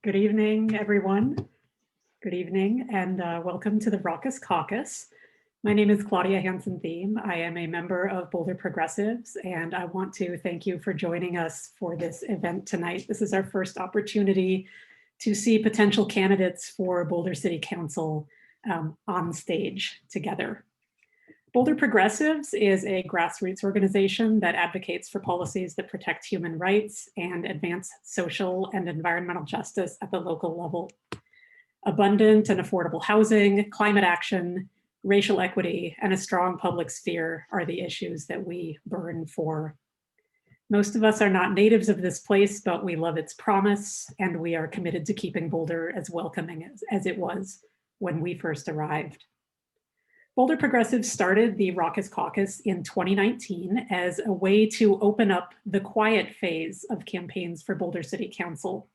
Good evening, everyone. Good evening, and welcome to the Raucous Caucus. My name is Claudia Hansen-Thiem. I am a member of Boulder Progressives, and I want to thank you for joining us for this event tonight. This is our first opportunity to see potential candidates for Boulder City Council on stage together. Boulder Progressives is a grassroots organization that advocates for policies that protect human rights and advance social and environmental justice at the local level. Abundant and affordable housing, climate action, racial equity, and a strong public sphere are the issues that we burn for. Most of us are not natives of this place, but we love its promise, and we are committed to keeping Boulder as welcoming as it was when we first arrived. Boulder Progressives started the Raucous Caucus in 2019 as a way to open up the quiet phase of campaigns for Boulder City Council.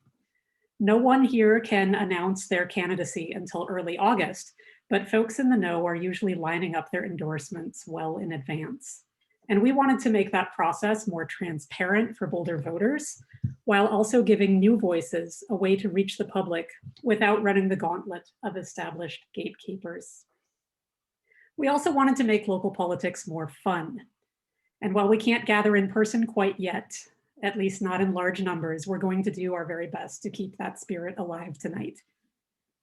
No one here can announce their candidacy until early August, but folks in the know are usually lining up their endorsements well in advance. And we wanted to make that process more transparent for Boulder voters, while also giving new voices a way to reach the public without running the gauntlet of established gatekeepers. We also wanted to make local politics more fun. And while we can't gather in person quite yet, at least not in large numbers, we're going to do our very best to keep that spirit alive tonight,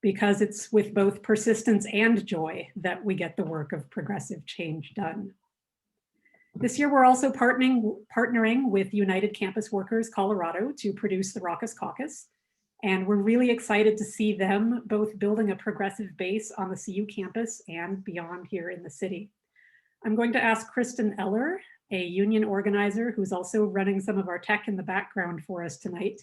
because it's with both persistence and joy that we get the work of progressive change done. This year, we're also partnering with United Campus Workers Colorado to produce the Raucous Caucus. And we're really excited to see them both building a progressive base on the CU campus and beyond here in the city. I'm going to ask Kristen Eller, a union organizer who's also running some of our tech in the background for us tonight,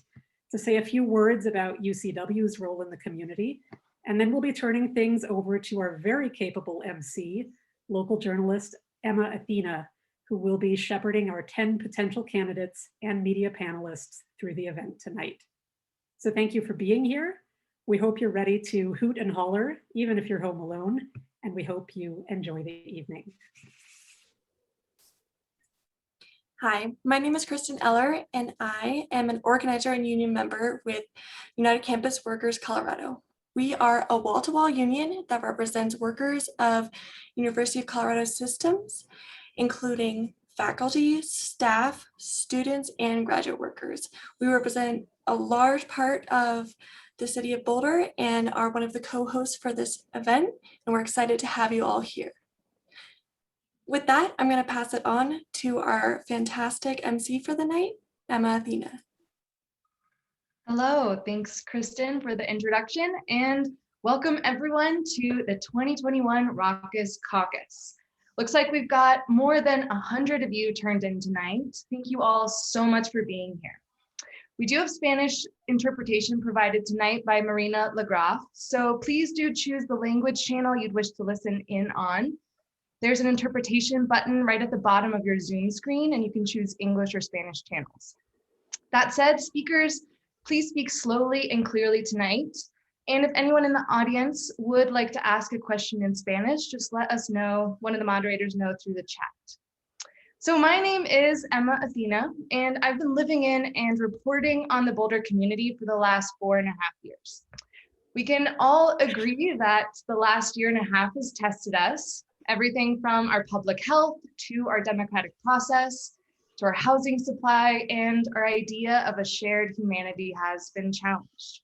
to say a few words about UCW's role in the community. And then we'll be turning things over to our very capable MC, local journalist Emma Athena, who will be shepherding our 10 potential candidates and media panelists through the event tonight. So thank you for being here. We hope you're ready to hoot and holler, even if you're home alone, and we hope you enjoy the evening. Hi, my name is Kristen Eller, and I am an organizer and union member with United Campus Workers Colorado. We are a wall-to-wall union that represents workers of University of Colorado systems, including faculty, staff, students, and graduate workers. We represent a large part of the city of Boulder and are one of the co-hosts for this event, and we're excited to have you all here. With that, I'm going to pass it on to our fantastic MC for the night, Emma Athena. Hello, thanks Kristen for the introduction, and welcome everyone to the 2021 Raucous Caucus. Looks like we've got more than 100 of you turned in tonight. Thank you all so much for being here. We do have Spanish interpretation provided tonight by Marina Lagraf, so please do choose the language channel you'd wish to listen in on. There's an interpretation button right at the bottom of your Zoom screen, and you can choose English or Spanish channels. That said, speakers, please speak slowly and clearly tonight. And if anyone in the audience would like to ask a question in Spanish, just let us know, one of the moderators know through the chat. So my name is Emma Athena, and I've been living in and reporting on the Boulder community for the last 4.5 years. We can all agree that the last 1.5 years has tested us, everything from our public health to our democratic process, to our housing supply, and our idea of a shared humanity has been challenged.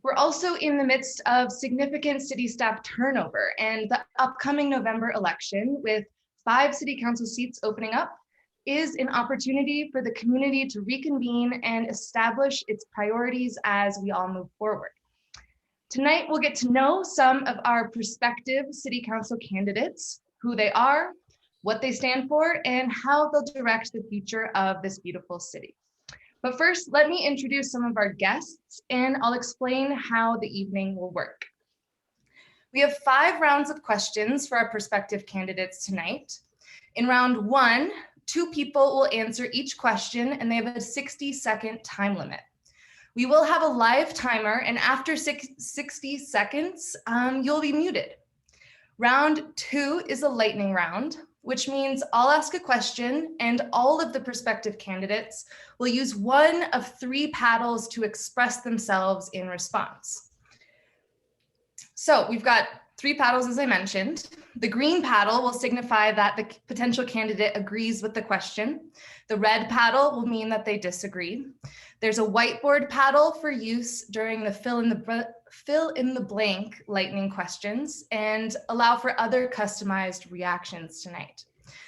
We're also in the midst of significant city staff turnover, and the upcoming November election, with 5 city council seats opening up, is an opportunity for the community to reconvene and establish its priorities as we all move forward. Tonight, we'll get to know some of our prospective city council candidates, who they are, what they stand for, and how they'll direct the future of this beautiful city. But first, let me introduce some of our guests, and I'll explain how the evening will work. We have 5 rounds of questions for our prospective candidates tonight. In round 1, 2 people will answer each question, and they have a 60-second time limit. We will have a live timer, and after 60 seconds, you'll be muted. Round 2 is a lightning round. which means I'll ask a question and all of the prospective candidates will use one of 3 paddles to express themselves in response. So we've got 3 paddles, as I mentioned. The green paddle will signify that the potential candidate agrees with the question. The red paddle will mean that they disagree. There's a whiteboard paddle for use during the fill in the blank lightning questions and allow for other customized reactions tonight.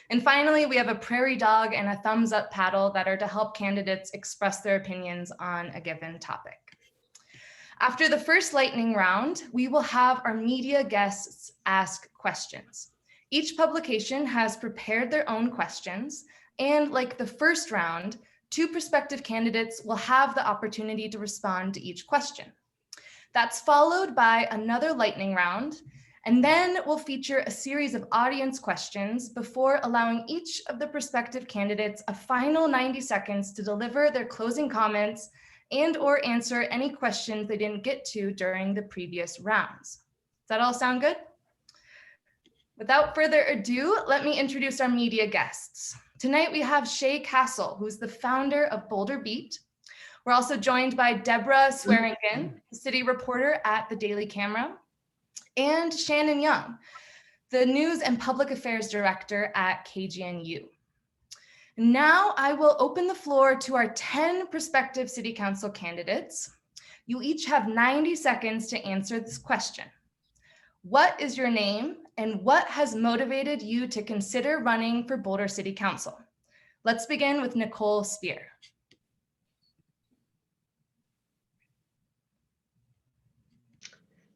And finally, we have a prairie dog and a thumbs up paddle that are to help candidates express their opinions on a given topic. After the first lightning round, we will have our media guests ask questions. Each publication has prepared their own questions, and like the first round, 2 prospective candidates will have the opportunity to respond to each question. That's followed by another lightning round, and then we'll feature a series of audience questions before allowing each of the prospective candidates a final 90 seconds to deliver their closing comments and or answer any questions they didn't get to during the previous rounds. Does that all sound good? Without further ado, let me introduce our media guests. Tonight we have Shay Castle, who's the founder of Boulder Beat. We're also joined by Deborah Swearingen, the city reporter at the Daily Camera, and Shannon Young, the news and public affairs director at KGNU. Now I will open the floor to our 10 prospective city council candidates. You each have 90 seconds to answer this question. What is your name and what has motivated you to consider running for Boulder City Council? Let's begin with Nicole Speer.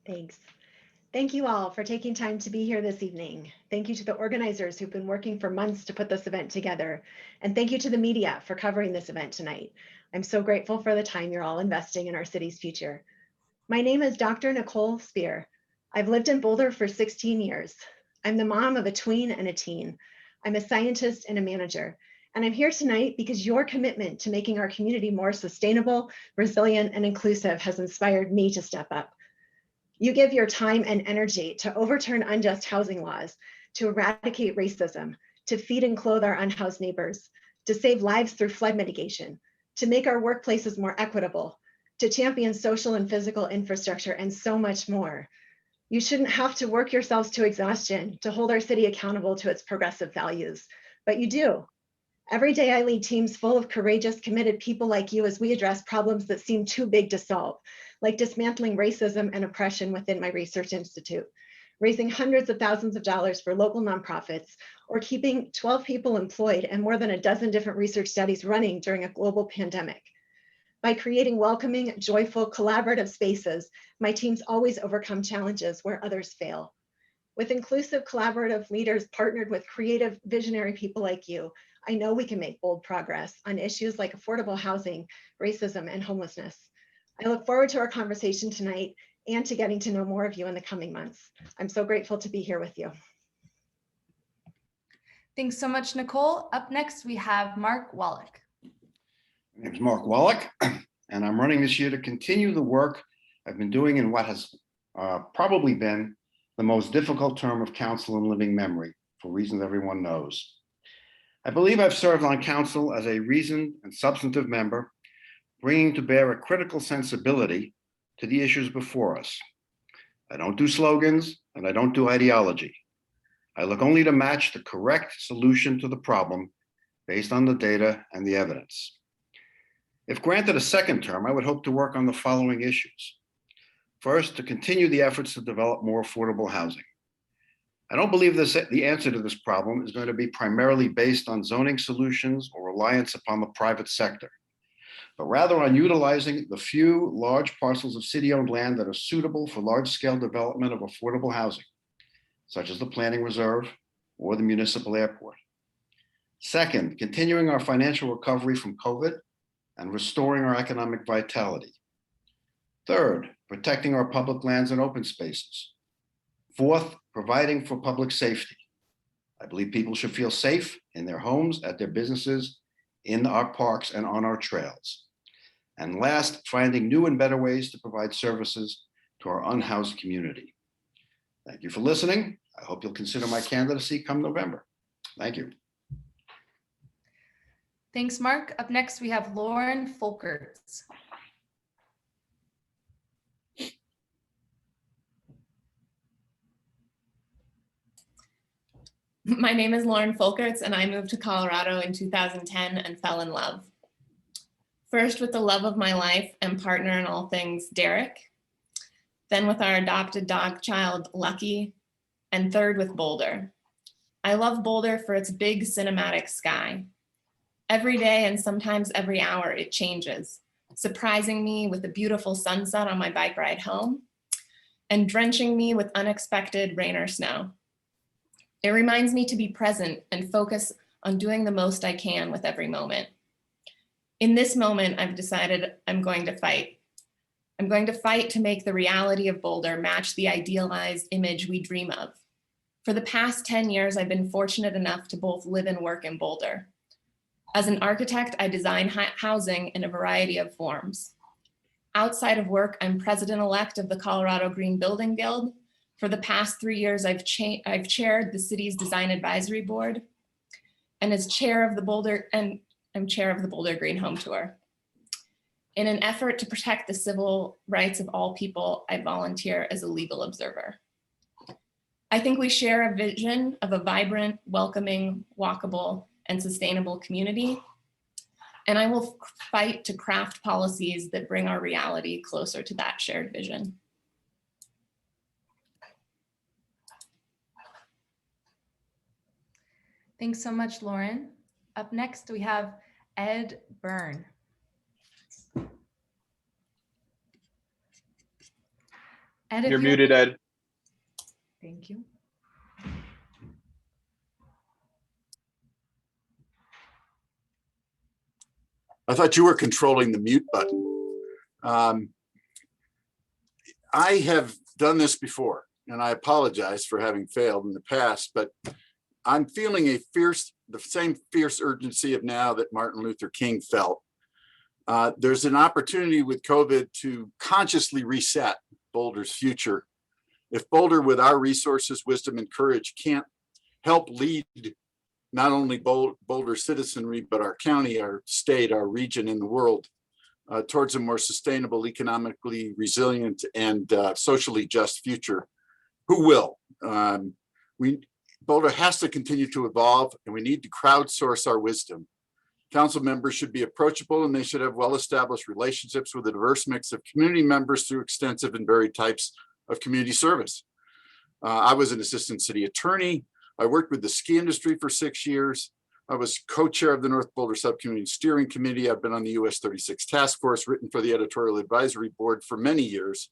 Thanks. Thank you all for taking time to be here this evening. Thank you to the organizers who've been working for months to put this event together. And thank you to the media for covering this event tonight. I'm so grateful for the time you're all investing in our city's future. My name is Dr. Nicole Speer. I've lived in Boulder for 16 years. I'm the mom of a tween and a teen. I'm a scientist and a manager. And I'm here tonight because your commitment to making our community more sustainable, resilient, and inclusive has inspired me to step up. You give your time and energy to overturn unjust housing laws, to eradicate racism, to feed and clothe our unhoused neighbors, to save lives through flood mitigation, to make our workplaces more equitable, to champion social and physical infrastructure, and so much more. You shouldn't have to work yourselves to exhaustion to hold our city accountable to its progressive values, but you do. Every day I lead teams full of courageous, committed people like you as we address problems that seem too big to solve, like dismantling racism and oppression within my research institute, raising hundreds of thousands of dollars for local nonprofits, or keeping 12 people employed and more than a dozen different research studies running during a global pandemic. By creating welcoming, joyful, collaborative spaces, my teams always overcome challenges where others fail. With inclusive, collaborative leaders partnered with creative, visionary people like you, I know we can make bold progress on issues like affordable housing, racism, and homelessness. I look forward to our conversation tonight and to getting to know more of you in the coming months. I'm so grateful to be here with you. Thanks so much, Nicole. Up next, we have Mark Wallach. My name is Mark Wallach, and I'm running this year to continue the work I've been doing in what has probably been the most difficult term of council in living memory, for reasons everyone knows. I believe I've served on council as a reasoned and substantive member, bringing to bear a critical sensibility to the issues before us. I don't do slogans and I don't do ideology. I look only to match the correct solution to the problem based on the data and the evidence. If granted a second term, I would hope to work on the following issues. First, to continue the efforts to develop more affordable housing. I don't believe the answer to this problem is going to be primarily based on zoning solutions or reliance upon the private sector, but rather on utilizing the few large parcels of city-owned land that are suitable for large-scale development of affordable housing, such as the planning reserve or the municipal airport. Second, continuing our financial recovery from COVID and restoring our economic vitality. Third, protecting our public lands and open spaces. Fourth, providing for public safety. I believe people should feel safe in their homes, at their businesses, in our parks, and on our trails. And last, finding new and better ways to provide services to our unhoused community. Thank you for listening. I hope you'll consider my candidacy come November. Thank you. Thanks, Mark. Up next, we have Lauren Folkerts. My name is Lauren Folkerts, and I moved to Colorado in 2010 and fell in love. First with the love of my life and partner in all things, Derek. Then with our adopted dog child, Lucky. And third with Boulder. I love Boulder for its big cinematic sky. Every day and sometimes every hour it changes, surprising me with a beautiful sunset on my bike ride home and drenching me with unexpected rain or snow. It reminds me to be present and focus on doing the most I can with every moment. In this moment, I've decided I'm going to fight. I'm going to fight to make the reality of Boulder match the idealized image we dream of. For the past 10 years, I've been fortunate enough to both live and work in Boulder. As an architect, I design housing in a variety of forms. Outside of work, I'm president-elect of the Colorado Green Building Guild. For the past 3 years, I've chaired the city's design advisory board, and as chair of the Boulder, and I'm chair of the Boulder Green Home Tour. In an effort to protect the civil rights of all people, I volunteer as a legal observer. I think we share a vision of a vibrant, welcoming, walkable, and sustainable community, and I will fight to craft policies that bring our reality closer to that shared vision. Thanks so much, Lauren. Up next, we have Ed Byrne. Ed, You're muted, Ed. Thank you. I thought you were controlling the mute button. I have done this before, and I apologize for having failed in the past, but I'm feeling the same fierce urgency of now that Martin Luther King felt. There's an opportunity with COVID to consciously reset Boulder's future. If Boulder, with our resources, wisdom, and courage, can't help lead not only Boulder citizenry, but our county, our state, our region, and the world towards a more sustainable, economically resilient, and socially just future, who will? Boulder has to continue to evolve, and we need to crowdsource our wisdom. Council members should be approachable, and they should have well-established relationships with a diverse mix of community members through extensive and varied types of community service. I was an assistant city attorney. I worked with the ski industry for 6 years. I was co-chair of the North Boulder Subcommunity Steering Committee. I've been on the US 36 Task Force, written for the Editorial Advisory Board for many years.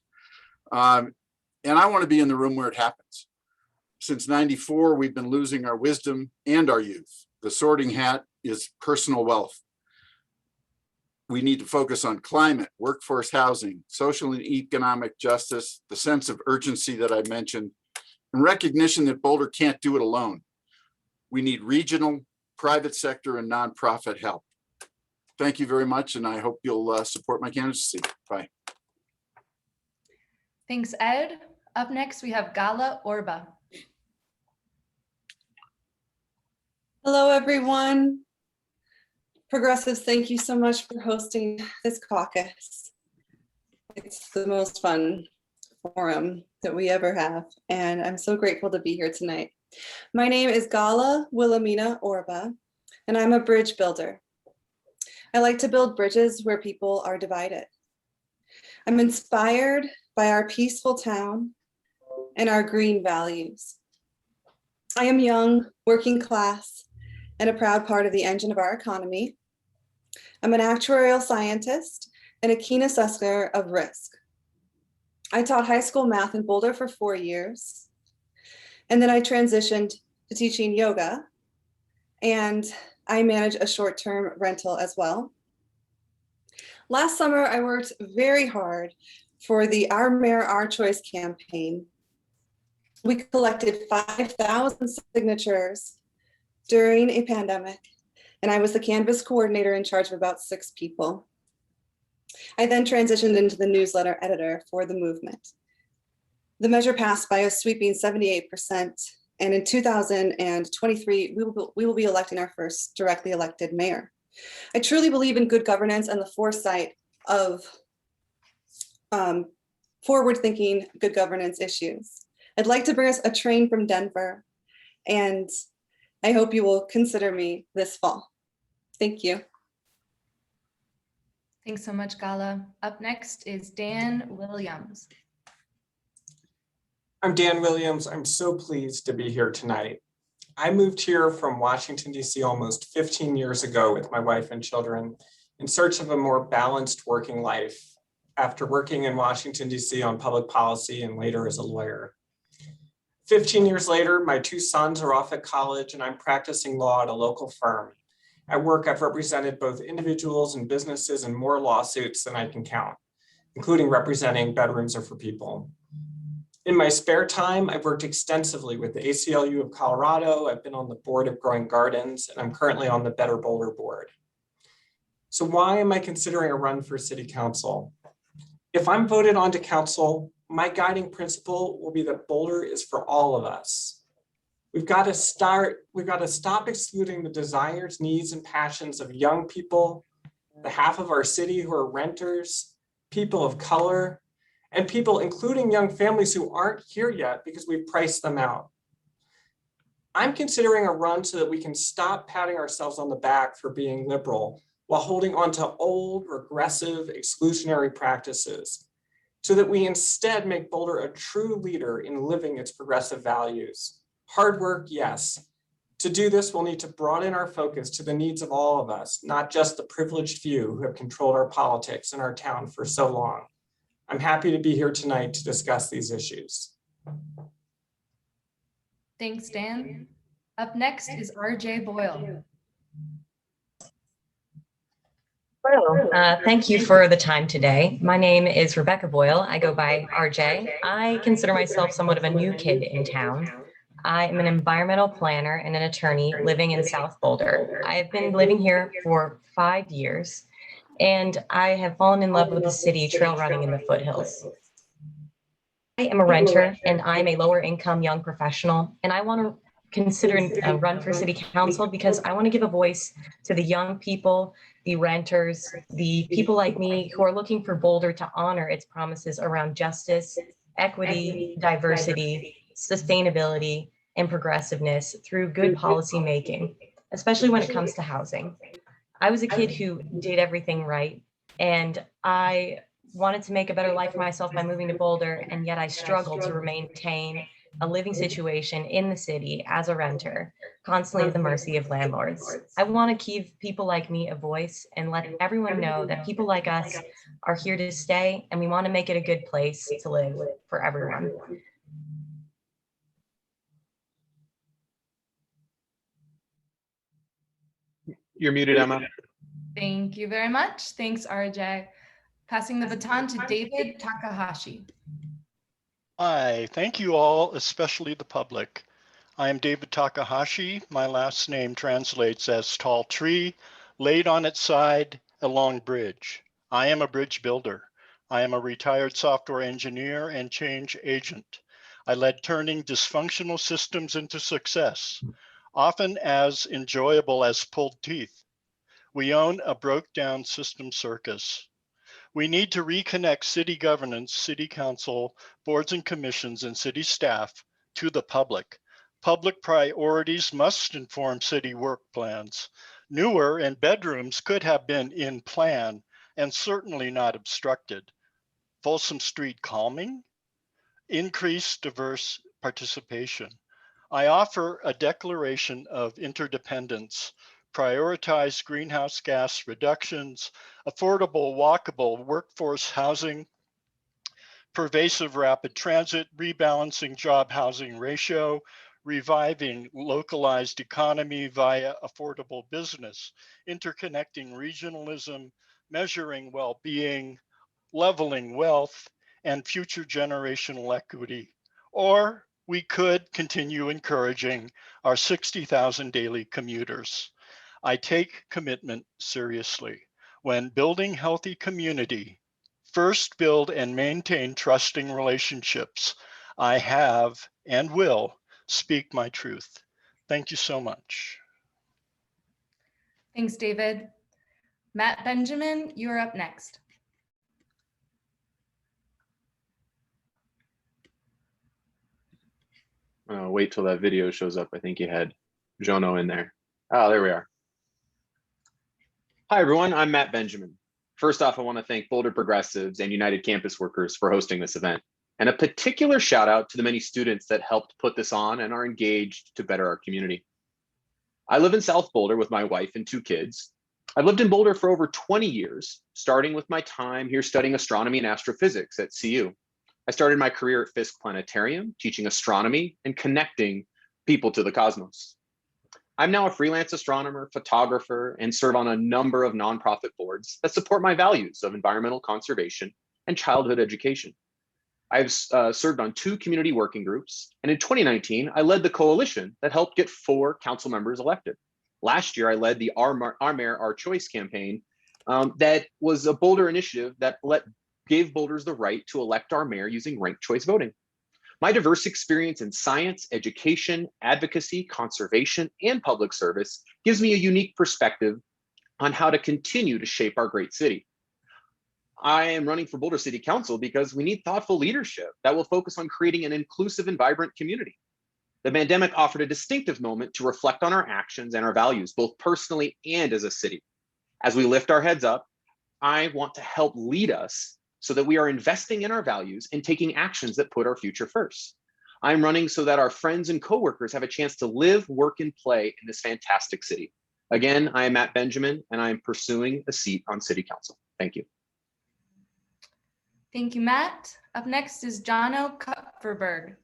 And I want to be in the room where it happens. Since '94, we've been losing our wisdom and our youth. The sorting hat is personal wealth. We need to focus on climate, workforce housing, social and economic justice, the sense of urgency that I mentioned, and recognition that Boulder can't do it alone. We need regional, private sector, and nonprofit help. Thank you very much, and I hope you'll support my candidacy. Bye. Thanks, Ed. Up next, we have Gala Orba. Hello, everyone. Progressives, thank you so much for hosting this caucus. It's the most fun forum that we ever have, and I'm so grateful to be here tonight. My name is Gala Wilhelmina Orba, and I'm a bridge builder. I like to build bridges where people are divided. I'm inspired by our peaceful town and our green values. I am young, working class, and a proud part of the engine of our economy. I'm an actuarial scientist and a keen assessor of risk. I taught high school math in Boulder for 4 years, and then I transitioned to teaching yoga, and I manage a short-term rental as well. Last summer, I worked very hard for the Our Mayor, Our Choice campaign. We collected 5,000 signatures during a pandemic, and I was the canvas coordinator in charge of about 6 people. I then transitioned into the newsletter editor for the movement. The measure passed by a sweeping 78%, And in 2023, we will be electing our first directly elected mayor. I truly believe in good governance and the foresight of forward-thinking good governance issues. I'd like to bring us a train from Denver, and I hope you will consider me this fall. Thank you. Thanks so much, Gala. Up next is Dan Williams. I'm Dan Williams. I'm so pleased to be here tonight. I moved here from Washington, D.C. almost 15 years ago with my wife and children in search of a more balanced working life after working in Washington, D.C. on public policy and later as a lawyer. 15 years later, my two sons are off at college and I'm practicing law at a local firm. At work, I've represented both individuals and businesses in more lawsuits than I can count, including representing Bedrooms Are for People. In my spare time, I've worked extensively with the ACLU of Colorado. I've been on the board of Growing Gardens, and I'm currently on the Better Boulder board. So why am I considering a run for city council? If I'm voted onto council, my guiding principle will be that Boulder is for all of us. We've got to stop excluding the desires, needs, and passions of young people, the half of our city who are renters, people of color, and people, including young families who aren't here yet because we've priced them out. I'm considering a run so that we can stop patting ourselves on the back for being liberal while holding on to old, regressive, exclusionary practices, so that we instead make Boulder a true leader in living its progressive values. Hard work, yes. To do this, we'll need to broaden our focus to the needs of all of us, not just the privileged few who have controlled our politics in our town for so long. I'm happy to be here tonight to discuss these issues. Thanks, Dan. Up next is RJ Boyle. Hello, thank you for the time today. My name is Rebecca Boyle. I go by RJ. I consider myself somewhat of a new kid in town. I am an environmental planner and an attorney living in South Boulder. I've been living here for 5 years, and I have fallen in love with the city trail running in the foothills. I am a renter, and I'm a lower income young professional, and I want to consider a run for city council because I want to give a voice to the young people, the renters, the people like me who are looking for Boulder to honor its promises around justice, equity, diversity, sustainability, and progressiveness through good policy making, especially when it comes to housing. I was a kid who did everything right, and I wanted to make a better life for myself by moving to Boulder, and yet I struggled to maintain a living situation in the city as a renter, constantly at the mercy of landlords. I want to give people like me a voice and let everyone know that people like us are here to stay, and we want to make it a good place to live for everyone. You're muted, Emma. Thank you very much. Thanks, RJ. Passing the baton to David Takahashi. Hi, thank you all, especially the public. I am David Takahashi. My last name translates as tall tree, laid on its side, a long bridge. I am a bridge builder. I am a retired software engineer and change agent. I led turning dysfunctional systems into success, often as enjoyable as pulled teeth. We own a broke down system circus. We need to reconnect city governance, city council, boards and commissions, and city staff to the public. Public priorities must inform city work plans. Newer and bedrooms could have been in plan and certainly not obstructed. Folsom Street calming, increased diverse participation. I offer a declaration of interdependence, prioritize greenhouse gas reductions, affordable, walkable workforce housing, pervasive rapid transit, rebalancing job housing ratio, reviving localized economy via affordable business, interconnecting regionalism, measuring well-being, leveling wealth, and future generational equity. Or we could continue encouraging our 60,000 daily commuters. I take commitment seriously. When building healthy community, first build and maintain trusting relationships. I have and will speak my truth. Thank you so much. Thanks, David. Matt Benjamin, you're up next. Wait till that video shows up. I think you had Jono in there. Oh, there we are. Hi, everyone. I'm Matt Benjamin. First off, I want to thank Boulder Progressives and United Campus Workers for hosting this event. And a particular shout out to the many students that helped put this on and are engaged to better our community. I live in South Boulder with my wife and 2 kids. I've lived in Boulder for over 20 years, starting with my time here studying astronomy and astrophysics at CU. I started my career at Fisk Planetarium, teaching astronomy and connecting people to the cosmos. I'm now a freelance astronomer, photographer, and serve on a number of nonprofit boards that support my values of environmental conservation and childhood education. I've served on 2 community working groups, and in 2019, I led the coalition that helped get 4 council members elected. Last year, I led the Our Mayor, Our Choice campaign that was a Boulder initiative that gave Boulders the right to elect our mayor using ranked choice voting. My diverse experience in science, education, advocacy, conservation, and public service gives me a unique perspective on how to continue to shape our great city. I am running for Boulder City Council because we need thoughtful leadership that will focus on creating an inclusive and vibrant community. The pandemic offered a distinctive moment to reflect on our actions and our values, both personally and as a city. As we lift our heads up, I want to help lead us so that we are investing in our values and taking actions that put our future first. I'm running so that our friends and coworkers have a chance to live, work, and play in this fantastic city. Again, I am Matt Benjamin, and I am pursuing a seat on City Council. Thank you. Thank you, Matt. Up next is Jono Kupferberg.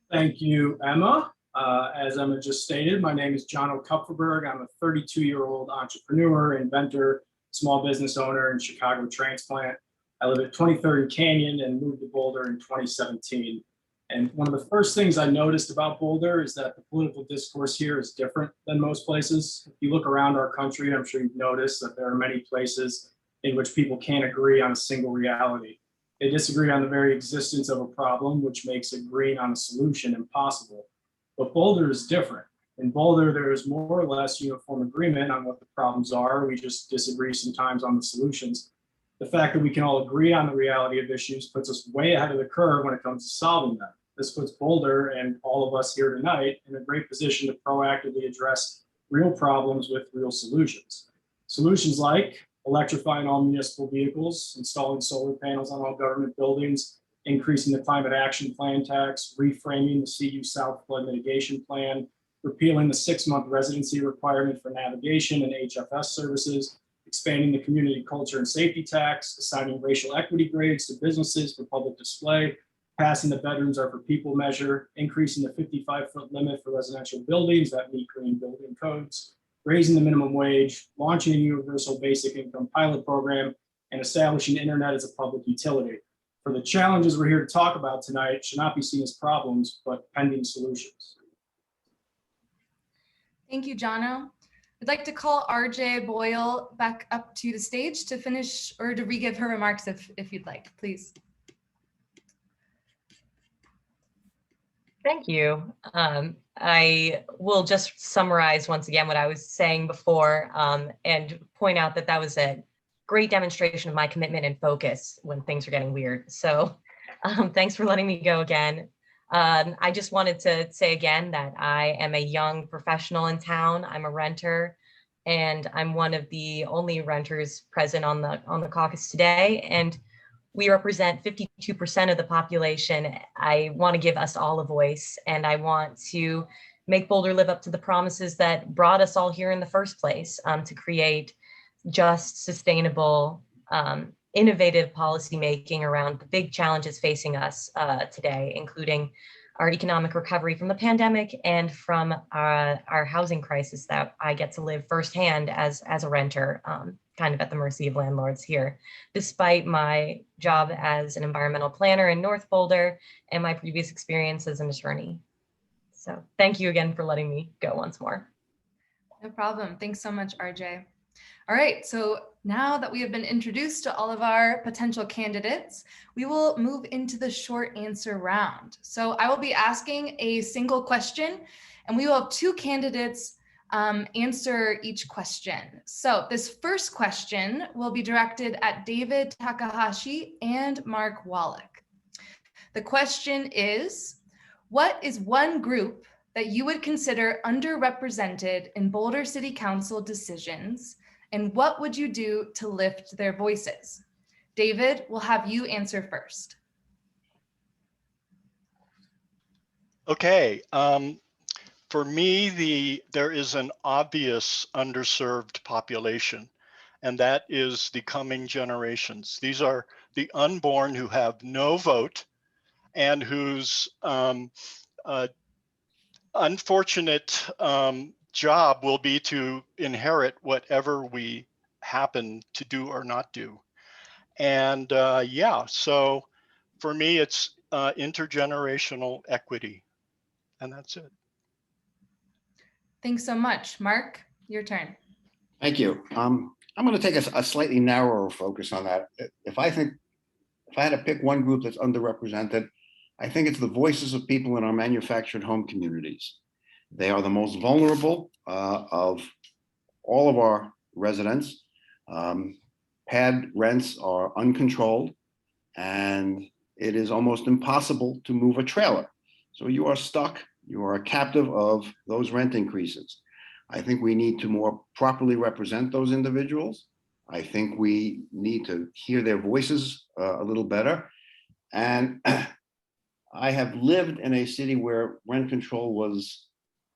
Thank you, Emma. As Emma just stated, my name is Jono Kupferberg. I'm a 32-year-old entrepreneur, inventor, small business owner in Chicago transplant. I live at 23rd Canyon and moved to Boulder in 2017. And one of the first things I noticed about Boulder is that the political discourse here is different than most places. If you look around our country, I'm sure you've noticed that there are many places in which people can't agree on a single reality. They disagree on the very existence of a problem, which makes agreeing on a solution impossible. But Boulder is different. In Boulder, there is more or less uniform agreement on what the problems are. We just disagree sometimes on the solutions. The fact that we can all agree on the reality of issues puts us way ahead of the curve when it comes to solving them. This puts Boulder and all of us here tonight in a great position to proactively address real problems with real solutions. Solutions like electrifying all municipal vehicles, installing solar panels on all government buildings, increasing the climate action plan tax, reframing the CU South flood mitigation plan, repealing the 6-month residency requirement for navigation and HFS services, expanding the community culture and safety tax, assigning racial equity grades to businesses for public display, passing the Bedrooms Are for People measure, increasing the 55-foot limit for residential buildings that meet green building codes, raising the minimum wage, launching a universal basic income pilot program, and establishing internet as a public utility. For the challenges we're here to talk about tonight should not be seen as problems, but pending solutions. Thank you, Jono. I'd like to call RJ Boyle back up to the stage to finish or to re-give her remarks if you'd like, please. Thank you. I will just summarize once again what I was saying before and point out that that was a great demonstration of my commitment and focus when things are getting weird. So thanks for letting me go again. I just wanted to say again that I am a young professional in town. I'm a renter, and I'm one of the only renters present on the caucus today. And we represent 52% of the population. I want to give us all a voice, and I want to make Boulder live up to the promises that brought us all here in the first place, to create just, sustainable, innovative policymaking around the big challenges facing us today, including our economic recovery from the pandemic and from our housing crisis that I get to live firsthand as a renter, kind of at the mercy of landlords here, despite my job as an environmental planner in North Boulder and my previous experience as an attorney. So thank you again for letting me go once more. No problem. Thanks so much, RJ. All right, so now that we have been introduced to all of our potential candidates, we will move into the short answer round. So I will be asking a single question and we will have two candidates answer each question. So this first question will be directed at David Takahashi and Mark Wallach. The question is, what is one group that you would consider underrepresented in Boulder City Council decisions, and what would you do to lift their voices? David, we'll have you answer first. Okay. For me, there is an obvious underserved population, and that is the coming generations. These are the unborn who have no vote and whose unfortunate job will be to inherit whatever we happen to do or not do. And yeah, so for me, it's intergenerational equity, and that's it. Thanks so much. Mark, your turn. Thank you. I'm going to take a slightly narrower focus on that. If I had to pick one group that's underrepresented, I think it's the voices of people in our manufactured home communities. They are the most vulnerable of all of our residents. Pad rents are uncontrolled, and it is almost impossible to move a trailer. So you are stuck. You are a captive of those rent increases. I think we need to more properly represent those individuals. I think we need to hear their voices a little better. And I have lived in a city where rent control was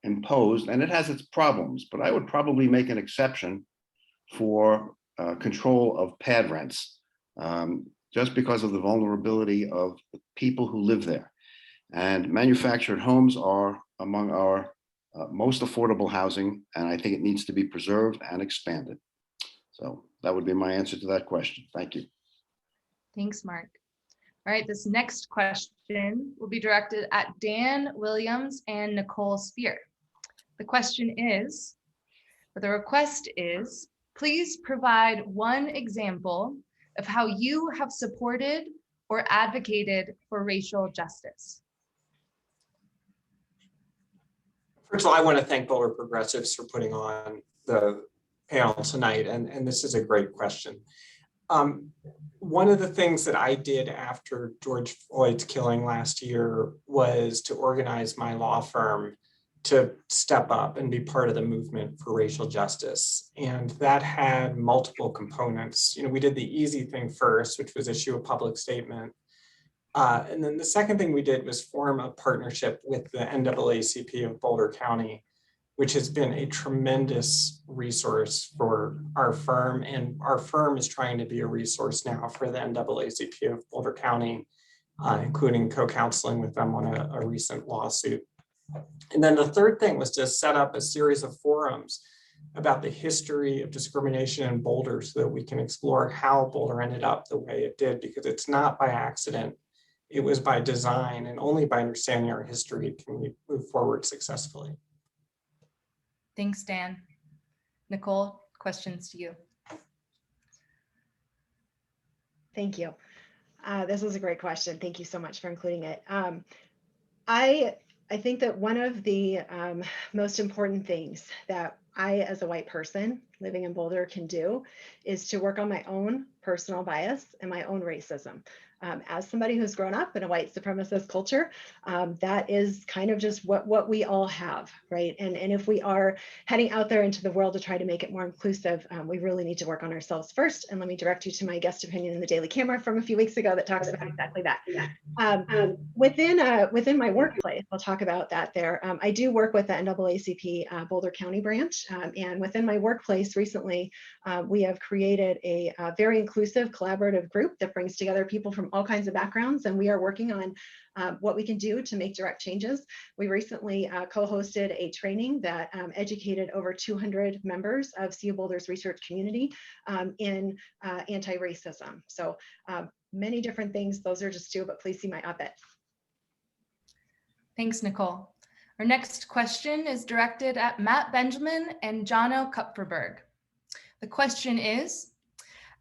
imposed, and it has its problems, but I would probably make an exception for control of pad rents, just because of the vulnerability of the people who live there. And manufactured homes are among our most affordable housing, and I think it needs to be preserved and expanded. So that would be my answer to that question. Thank you. Thanks, Mark. All right, this next question will be directed at Dan Williams and Nicole Speer. The question is, or the request is, please provide one example of how you have supported or advocated for racial justice. First of all, I want to thank Boulder Progressives for putting on the panel tonight, and this is a great question. One of the things that I did after George Floyd's killing last year was to organize my law firm to step up and be part of the movement for racial justice. And that had multiple components. You know, we did the easy thing first, which was issue a public statement. And then the second thing we did was form a partnership with the NAACP of Boulder County, which has been a tremendous resource for our firm. And our firm is trying to be a resource now for the NAACP of Boulder County, including co-counseling with them on a recent lawsuit. And then the third thing was to set up a series of forums about the history of discrimination in Boulder so that we can explore how Boulder ended up the way it did, because it's not by accident. It was by design, and only by understanding our history can we move forward successfully. Thanks, Dan. Nicole, questions to you. Thank you. This was a great question. Thank you so much for including it. I think that one of the most important things that I, as a white person living in Boulder, can do is to work on my own personal bias and my own racism. As somebody who's grown up in a white supremacist culture, that is kind of just what we all have, right? And if we are heading out there into the world to try to make it more inclusive, we really need to work on ourselves first. And let me direct you to my guest opinion in the Daily Camera from a few weeks ago that talks about exactly that. Within my workplace, I'll talk about that there. I do work with the NAACP Boulder County branch, and within my workplace recently, we have created a very inclusive collaborative group that brings together people from all kinds of backgrounds, and we are working on what we can do to make direct changes. We recently co-hosted a training that educated over 200 members of CO Boulder's research community in anti-racism. So many different things. Those are just two, but please see my op-ed. Thanks, Nicole. Our next question is directed at Matt Benjamin and Jono Kupferberg. The question is,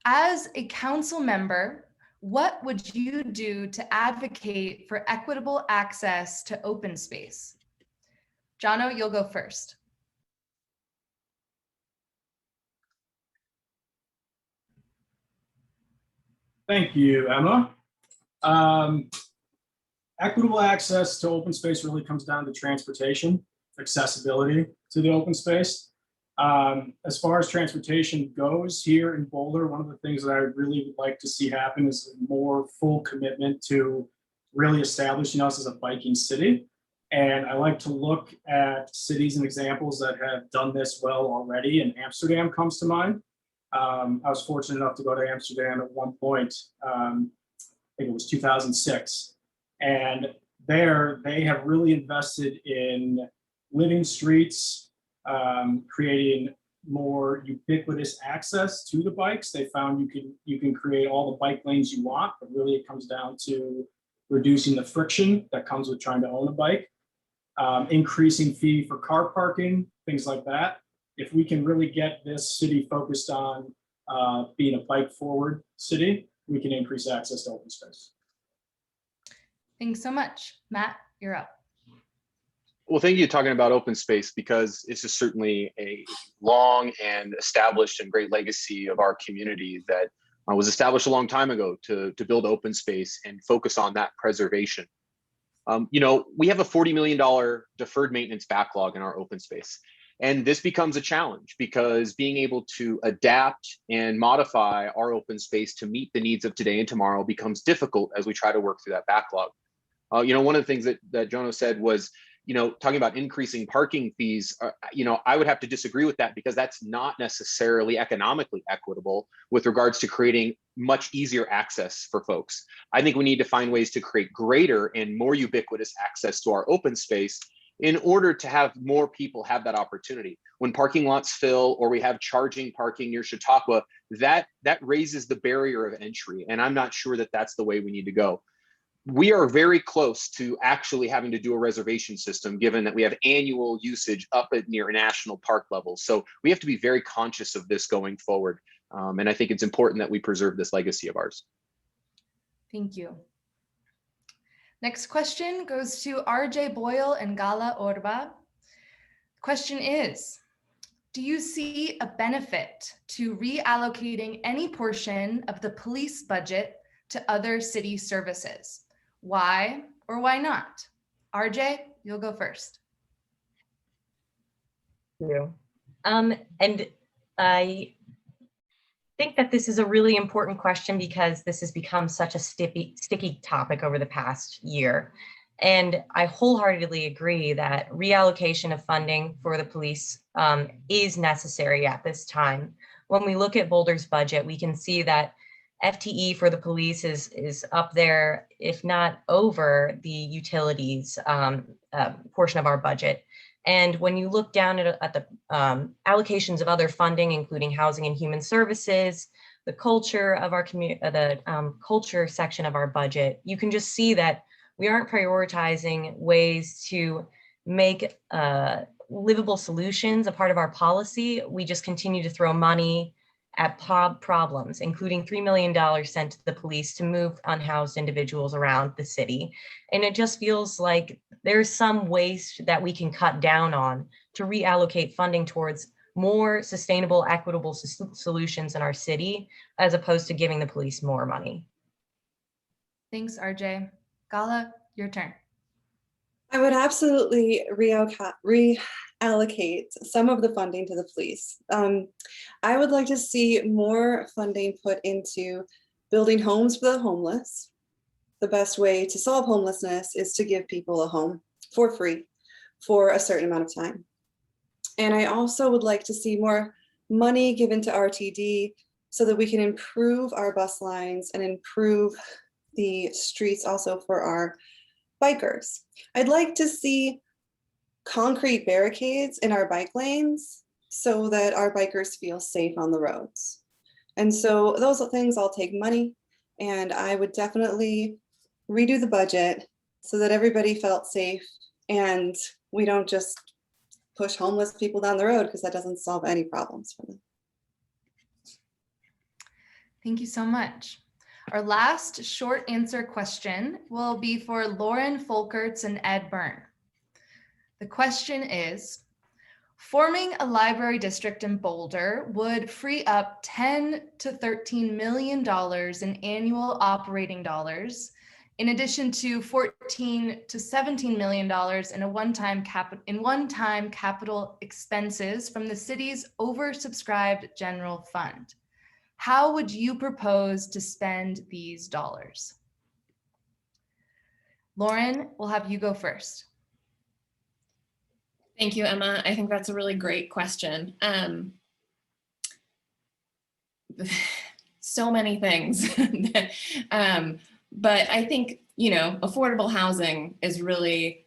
as a council member, what would you do to advocate for equitable access to open space? Jono, you'll go first. Thank you, Emma. Equitable access to open space really comes down to transportation, accessibility to the open space. As far as transportation goes here in Boulder, one of the things that I really would like to see happen is a more full commitment to really establishing us as a biking city. And I like to look at cities and examples that have done this well already, and Amsterdam comes to mind. I was fortunate enough to go to Amsterdam at one point, I think it was 2006. And there they have really invested in living streets, creating more ubiquitous access to the bikes. They found you can create all the bike lanes you want, but really it comes down to reducing the friction that comes with trying to own a bike, increasing fee for car parking, things like that. If we can really get this city focused on being a bike forward city, we can increase access to open space. Thanks so much. Matt, you're up. Well, thank you for talking about open space, because it's just certainly a long and established and great legacy of our community that was established a long time ago to build open space and focus on that preservation. We have a $40 million deferred maintenance backlog in our open space. And this becomes a challenge because being able to adapt and modify our open space to meet the needs of today and tomorrow becomes difficult as we try to work through that backlog. One of the things that Jono said was, talking about increasing parking fees, I would have to disagree with that, because that's not necessarily economically equitable with regards to creating much easier access for folks. I think we need to find ways to create greater and more ubiquitous access to our open space in order to have more people have that opportunity. When parking lots fill or we have charging parking near Chautauqua, that raises the barrier of entry. And I'm not sure that that's the way we need to go. We are very close to actually having to do a reservation system, given that we have annual usage up at near national park levels. So we have to be very conscious of this going forward. And I think it's important that we preserve this legacy of ours. Thank you. Next question goes to RJ Boyle and Gala Orba. Question is, do you see a benefit to reallocating any portion of the police budget to other city services? Why or why not? RJ, you'll go first. Thank you. And I think that this is a really important question because this has become such a sticky topic over the past year. And I wholeheartedly agree that reallocation of funding for the police is necessary at this time. When we look at Boulder's budget, we can see that FTE for the police is up there, if not over the utilities portion of our budget. And when you look down at the allocations of other funding, including housing and human services, the culture of our community, the culture section of our budget, you can just see that we aren't prioritizing ways to make livable solutions a part of our policy. We just continue to throw money at problems, including $3 million sent to the police to move unhoused individuals around the city. And it just feels like there's some waste that we can cut down on to reallocate funding towards more sustainable, equitable solutions in our city, as opposed to giving the police more money. Thanks, RJ. Gala, your turn. I would absolutely reallocate some of the funding to the police. I would like to see more funding put into building homes for the homeless. The best way to solve homelessness is to give people a home for free for a certain amount of time. And I also would like to see more money given to RTD so that we can improve our bus lines and improve the streets also for our bikers. I'd like to see concrete barricades in our bike lanes so that our bikers feel safe on the roads. And so those are things all take money, and I would definitely redo the budget so that everybody felt safe and we don't just push homeless people down the road, because that doesn't solve any problems for them. Thank you so much. Our last short answer question will be for Lauren Folkerts and Ed Byrne. The question is, forming a library district in Boulder would free up $10 to $13 million in annual operating dollars, in addition to $14 to $17 million in one-time capital expenses from the city's oversubscribed general fund. How would you propose to spend these dollars? Lauren, we'll have you go first. Thank you, Emma. I think that's a really great question. So many things. But I think, affordable housing is really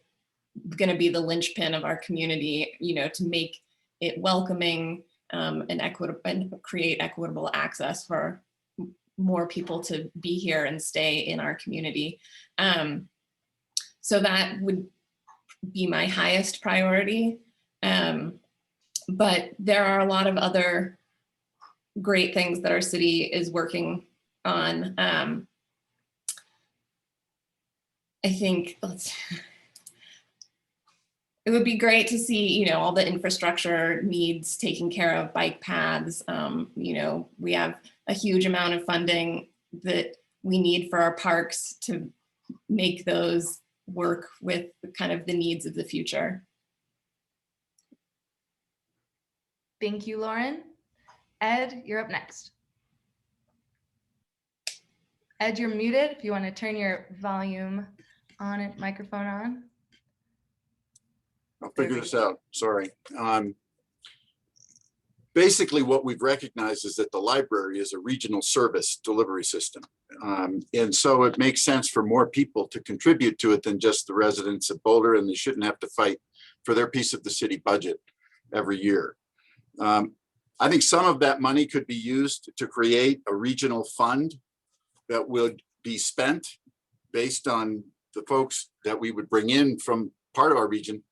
going to be the linchpin of our community, to make it welcoming and equitable, and create equitable access for more people to be here and stay in our community. So that would be my highest priority. But there are a lot of other great things that our city is working on. I think it would be great to see, all the infrastructure needs taken care of, bike paths. We have a huge amount of funding that we need for our parks to make those work with kind of the needs of the future. Thank you, Lauren. Ed, you're up next. Ed, you're muted if you want to turn your volume on and microphone on. I'll figure this out, sorry. Basically what we've recognized is that the library is a regional service delivery system. And so it makes sense for more people to contribute to it than just the residents of Boulder, and they shouldn't have to fight for their piece of the city budget every year. I think some of that money could be used to create a regional fund that would be spent based on the folks that we would bring in from part of our region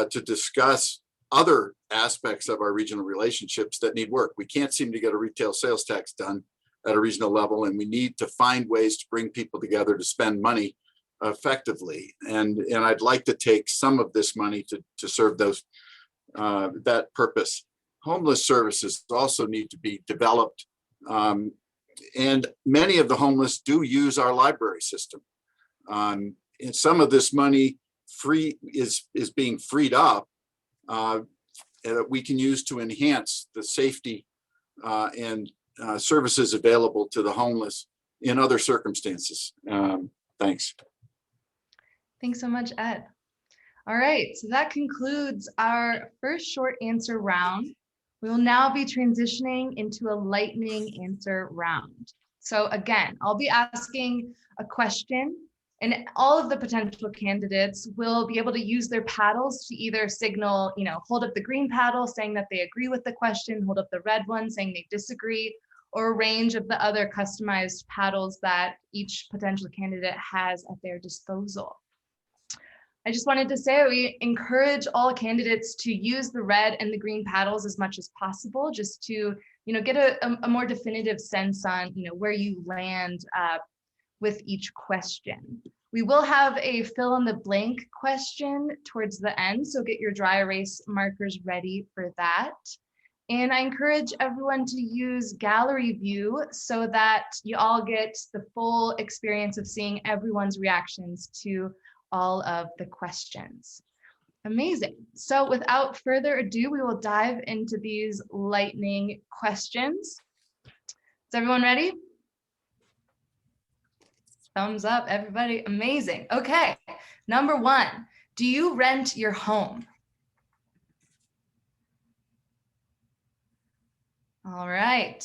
to discuss other aspects of our regional relationships that need work. We can't seem to get a retail sales tax done at a regional level, and we need to find ways to bring people together to spend money effectively. And I'd like to take some of this money to serve those that purpose. Homeless services also need to be developed. And many of the homeless do use our library system. And some of this money is being freed up that we can use to enhance the safety and services available to the homeless in other circumstances. Thanks. Thanks so much, Ed. All right, so that concludes our first short answer round. We will now be transitioning into a lightning answer round. So again, I'll be asking a question, and all of the potential candidates will be able to use their paddles to either signal, hold up the green paddle saying that they agree with the question, hold up the red one saying they disagree, or a range of the other customized paddles that each potential candidate has at their disposal. I just wanted to say we encourage all candidates to use the red and the green paddles as much as possible, just to get a more definitive sense on where you land with each question. We will have a fill in the blank question towards the end, so get your dry erase markers ready for that. And I encourage everyone to use gallery view so that you all get the full experience of seeing everyone's reactions to all of the questions. Amazing. So without further ado, we will dive into these lightning questions. Is everyone ready? Thumbs up, everybody. Amazing. Okay. Number one, do you rent your home? All right.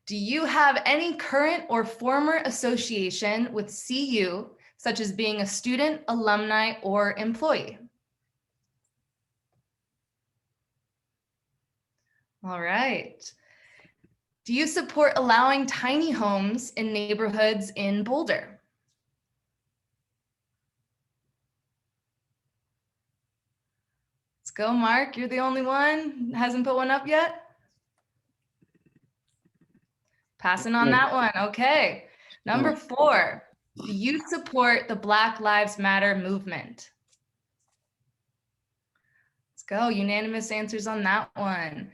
Do you have any current or former association with CU, such as being a student, alumni, or employee? All right. Do you support allowing tiny homes in neighborhoods in Boulder? Let's go, Mark. You're the only one. Hasn't put one up yet. Passing on that one. Okay. Number 4, do you support the Black Lives Matter movement? Let's go. Unanimous answers on that one.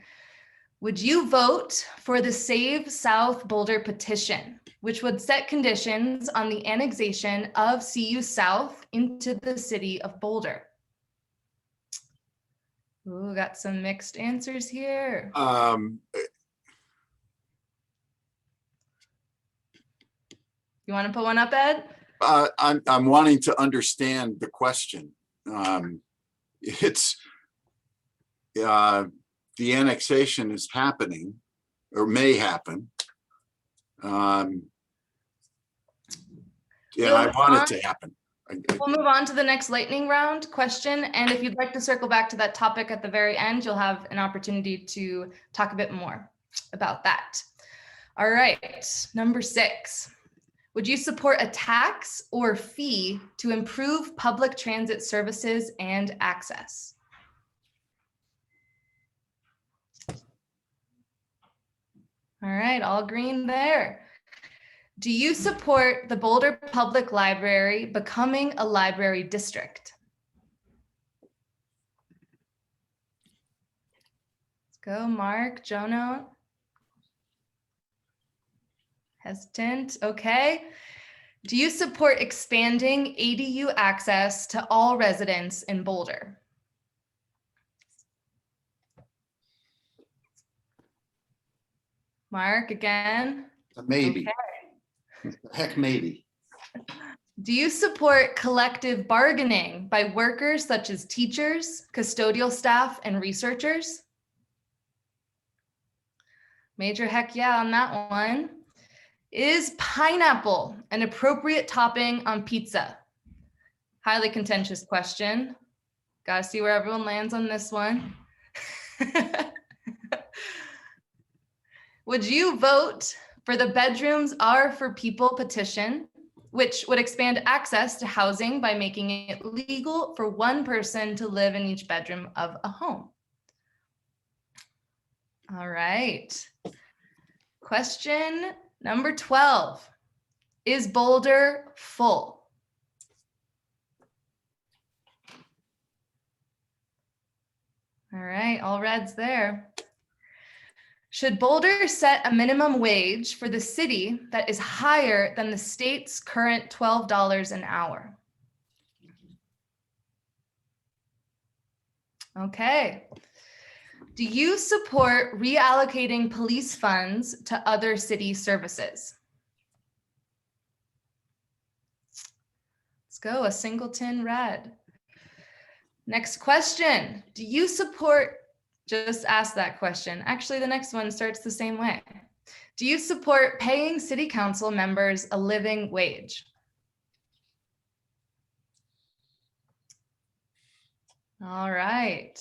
Would you vote for the Save South Boulder petition, which would set conditions on the annexation of CU South into the city of Boulder? Ooh, got some mixed answers here. You want to put one up, Ed? I'm wanting to understand the question. It's the annexation is happening or may happen. Yeah, I want it to happen. We'll move on to the next lightning round question. And if you'd like to circle back to that topic at the very end, you'll have an opportunity to talk a bit more about that. All right, number 6. Would you support a tax or fee to improve public transit services and access? All right, all green there. Do you support the Boulder Public Library becoming a library district? Let's go, Mark, Jono. Hesitant, okay. Do you support expanding ADU access to all residents in Boulder? Mark, again? Maybe. Okay. Heck, maybe. Do you support collective bargaining by workers such as teachers, custodial staff, and researchers? Major heck yeah on that one. Is pineapple an appropriate topping on pizza? Highly contentious question. Gotta see where everyone lands on this one. Would you vote for the Bedrooms Are for People petition, which would expand access to housing by making it legal for one person to live in each bedroom of a home? All right. Question number 12. Is Boulder full? All right, all reds there. Should Boulder set a minimum wage for the city that is higher than the state's current $12 an hour? Okay. Do you support reallocating police funds to other city services? Let's go, a singleton red. Next question. Do you support, just ask that question. Actually, the next one starts the same way. Do you support paying city council members a living wage? All right.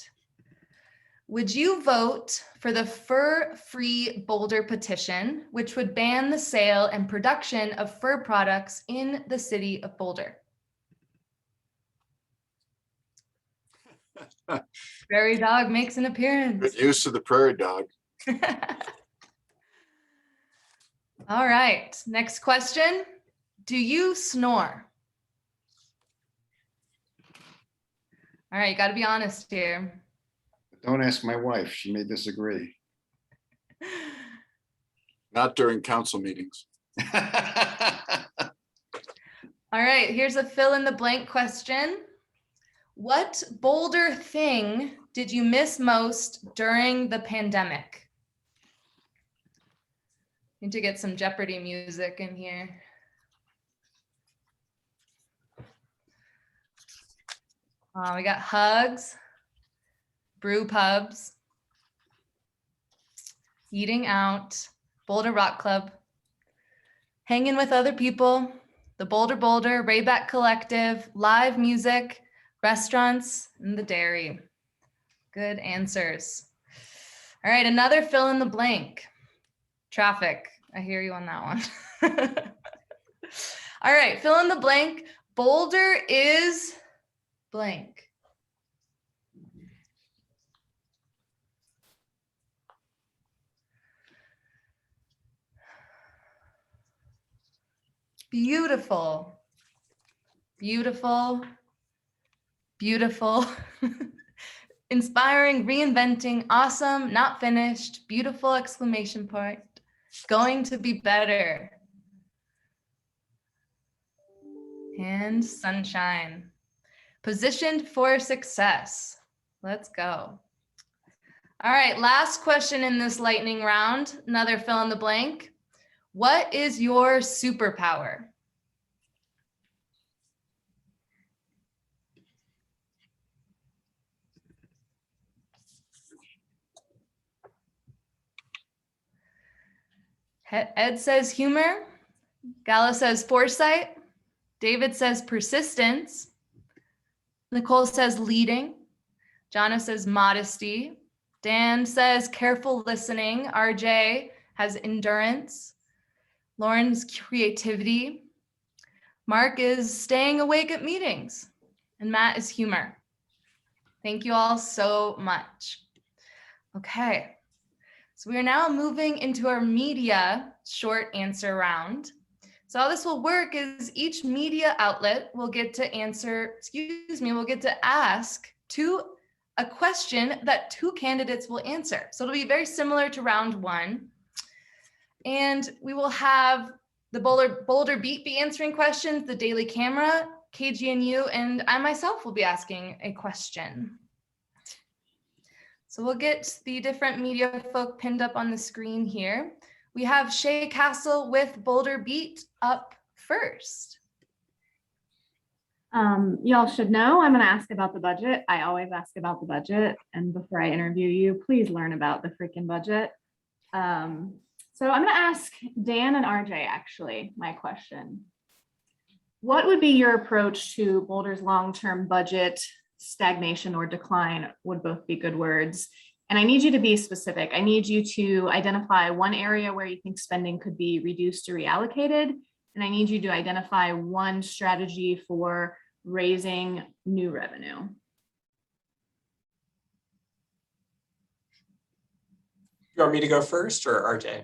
Would you vote for the Fur Free Boulder petition, which would ban the sale and production of fur products in the city of Boulder? Prairie dog makes an appearance. Good use of the prairie dog. All right, next question. Do you snore? All right, you got to be honest here. Don't ask my wife. She may disagree. Not during council meetings. All right, here's a fill in the blank question. What Boulder thing did you miss most during the pandemic? Need to get some Jeopardy music in here. We got hugs, brew pubs, eating out, Boulder Rock Club, hanging with other people, the Boulder Rayback Collective, live music, restaurants, and the dairy. Good answers. All right, another fill in the blank. Traffic. I hear you on that one. All right, fill in the blank. Boulder is blank. Beautiful. Beautiful. Beautiful. Inspiring, reinventing, awesome, not finished, beautiful exclamation point, going to be better. And sunshine. Positioned for success. Let's go. All right, last question in this lightning round, another fill in the blank. What is your superpower? Ed says humor. Gala says foresight. David says persistence. Nicole says leading. Jono says modesty. Dan says careful listening. RJ has endurance. Lauren's creativity. Mark is staying awake at meetings. And Matt is humor. Thank you all so much. Okay. So we are now moving into our media short answer round. So how this will work is each media outlet will get to will get to ask a question that two candidates will answer. So it'll be very similar to round one. And we will have the Boulder Beat be answering questions, the Daily Camera, KGNU, and I myself will be asking a question. So we'll get the different media folk pinned up on the screen here. We have Shay Castle with Boulder Beat up first. Y'all should know I'm going to ask about the budget. I always ask about the budget. And before I interview you, please learn about the freaking budget. So I'm going to ask Dan and RJ, actually, my question. What would be your approach to Boulder's long-term budget? Stagnation or decline would both be good words. And I need you to be specific. I need you to identify one area where you think spending could be reduced or reallocated. And I need you to identify one strategy for raising new revenue. You want me to go first or RJ?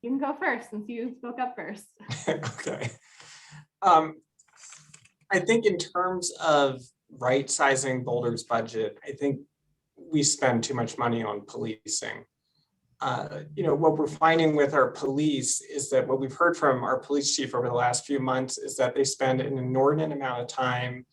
You can go first since you spoke up first. Okay. I think in terms of right sizing Boulder's budget, I think we spend too much money on policing. What we're finding with our police is that what we've heard from our police chief over the last few months is that they spend an inordinate amount of time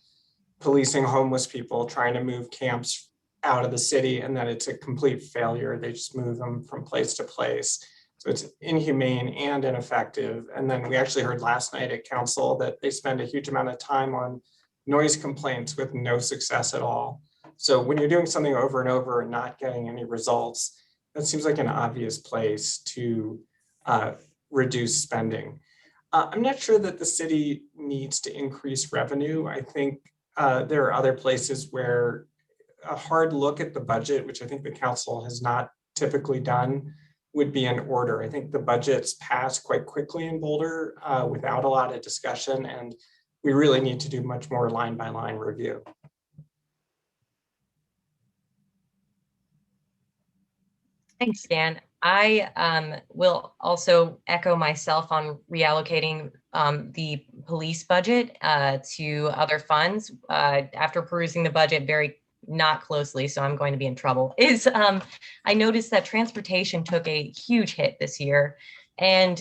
policing homeless people, trying to move camps out of the city, and that it's a complete failure. They just move them from place to place. So it's inhumane and ineffective. And then we actually heard last night at council that they spend a huge amount of time on noise complaints with no success at all. So when you're doing something over and over and not getting any results, that seems like an obvious place to reduce spending. I'm not sure that the city needs to increase revenue. I think there are other places where a hard look at the budget, which I think the council has not typically done, would be in order. I think the budgets pass quite quickly in Boulder without a lot of discussion, and we really need to do much more line by line review. Thanks, Dan. I will also echo myself on reallocating the police budget to other funds. After perusing the budget very not closely, so I'm going to be in trouble, I noticed that transportation took a huge hit this year, and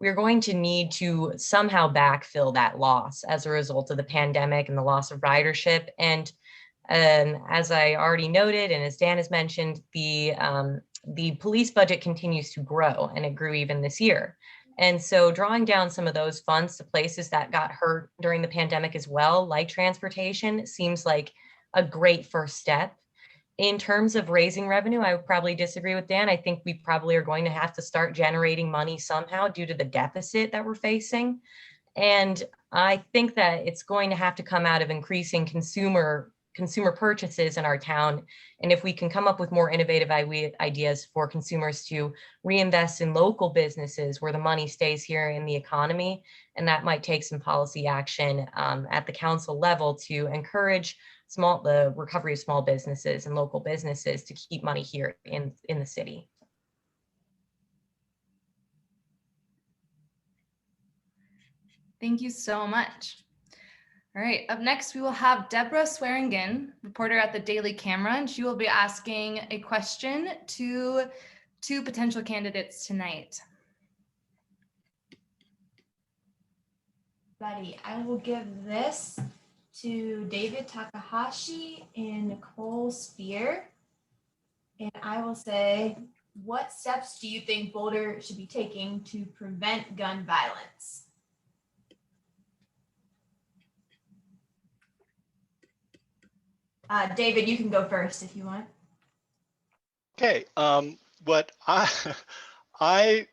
we're going to need to somehow backfill that loss as a result of the pandemic and the loss of ridership. And as I already noted, and as Dan has mentioned, the police budget continues to grow, and it grew even this year. And so drawing down some of those funds to places that got hurt during the pandemic as well, like transportation, seems like a great first step. In terms of raising revenue, I would probably disagree with Dan. I think we probably are going to have to start generating money somehow due to the deficit that we're facing. And I think that it's going to have to come out of increasing consumer purchases in our town. And if we can come up with more innovative ideas for consumers to reinvest in local businesses where the money stays here in the economy, and that might take some policy action at the council level to encourage the recovery of small businesses and local businesses to keep money here in the city. Thank you so much. All right, up next, we will have Deborah Swearingen, reporter at the Daily Camera, and she will be asking a question to two potential candidates tonight. Buddy, I will give this to David Takahashi and Nicole Speer. And I will say, what steps do you think Boulder should be taking to prevent gun violence? David, you can go first if you want. Okay, what I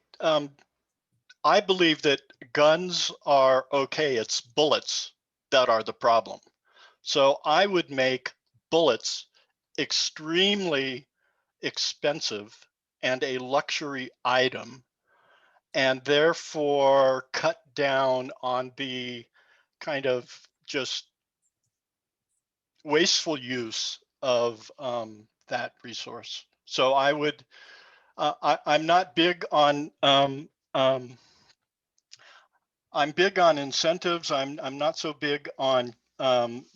believe that guns are okay. It's bullets that are the problem. So I would make bullets extremely expensive and a luxury item, and therefore cut down on the kind of just wasteful use of that resource. So I would, I'm not big on, I'm big on incentives. I'm not so big on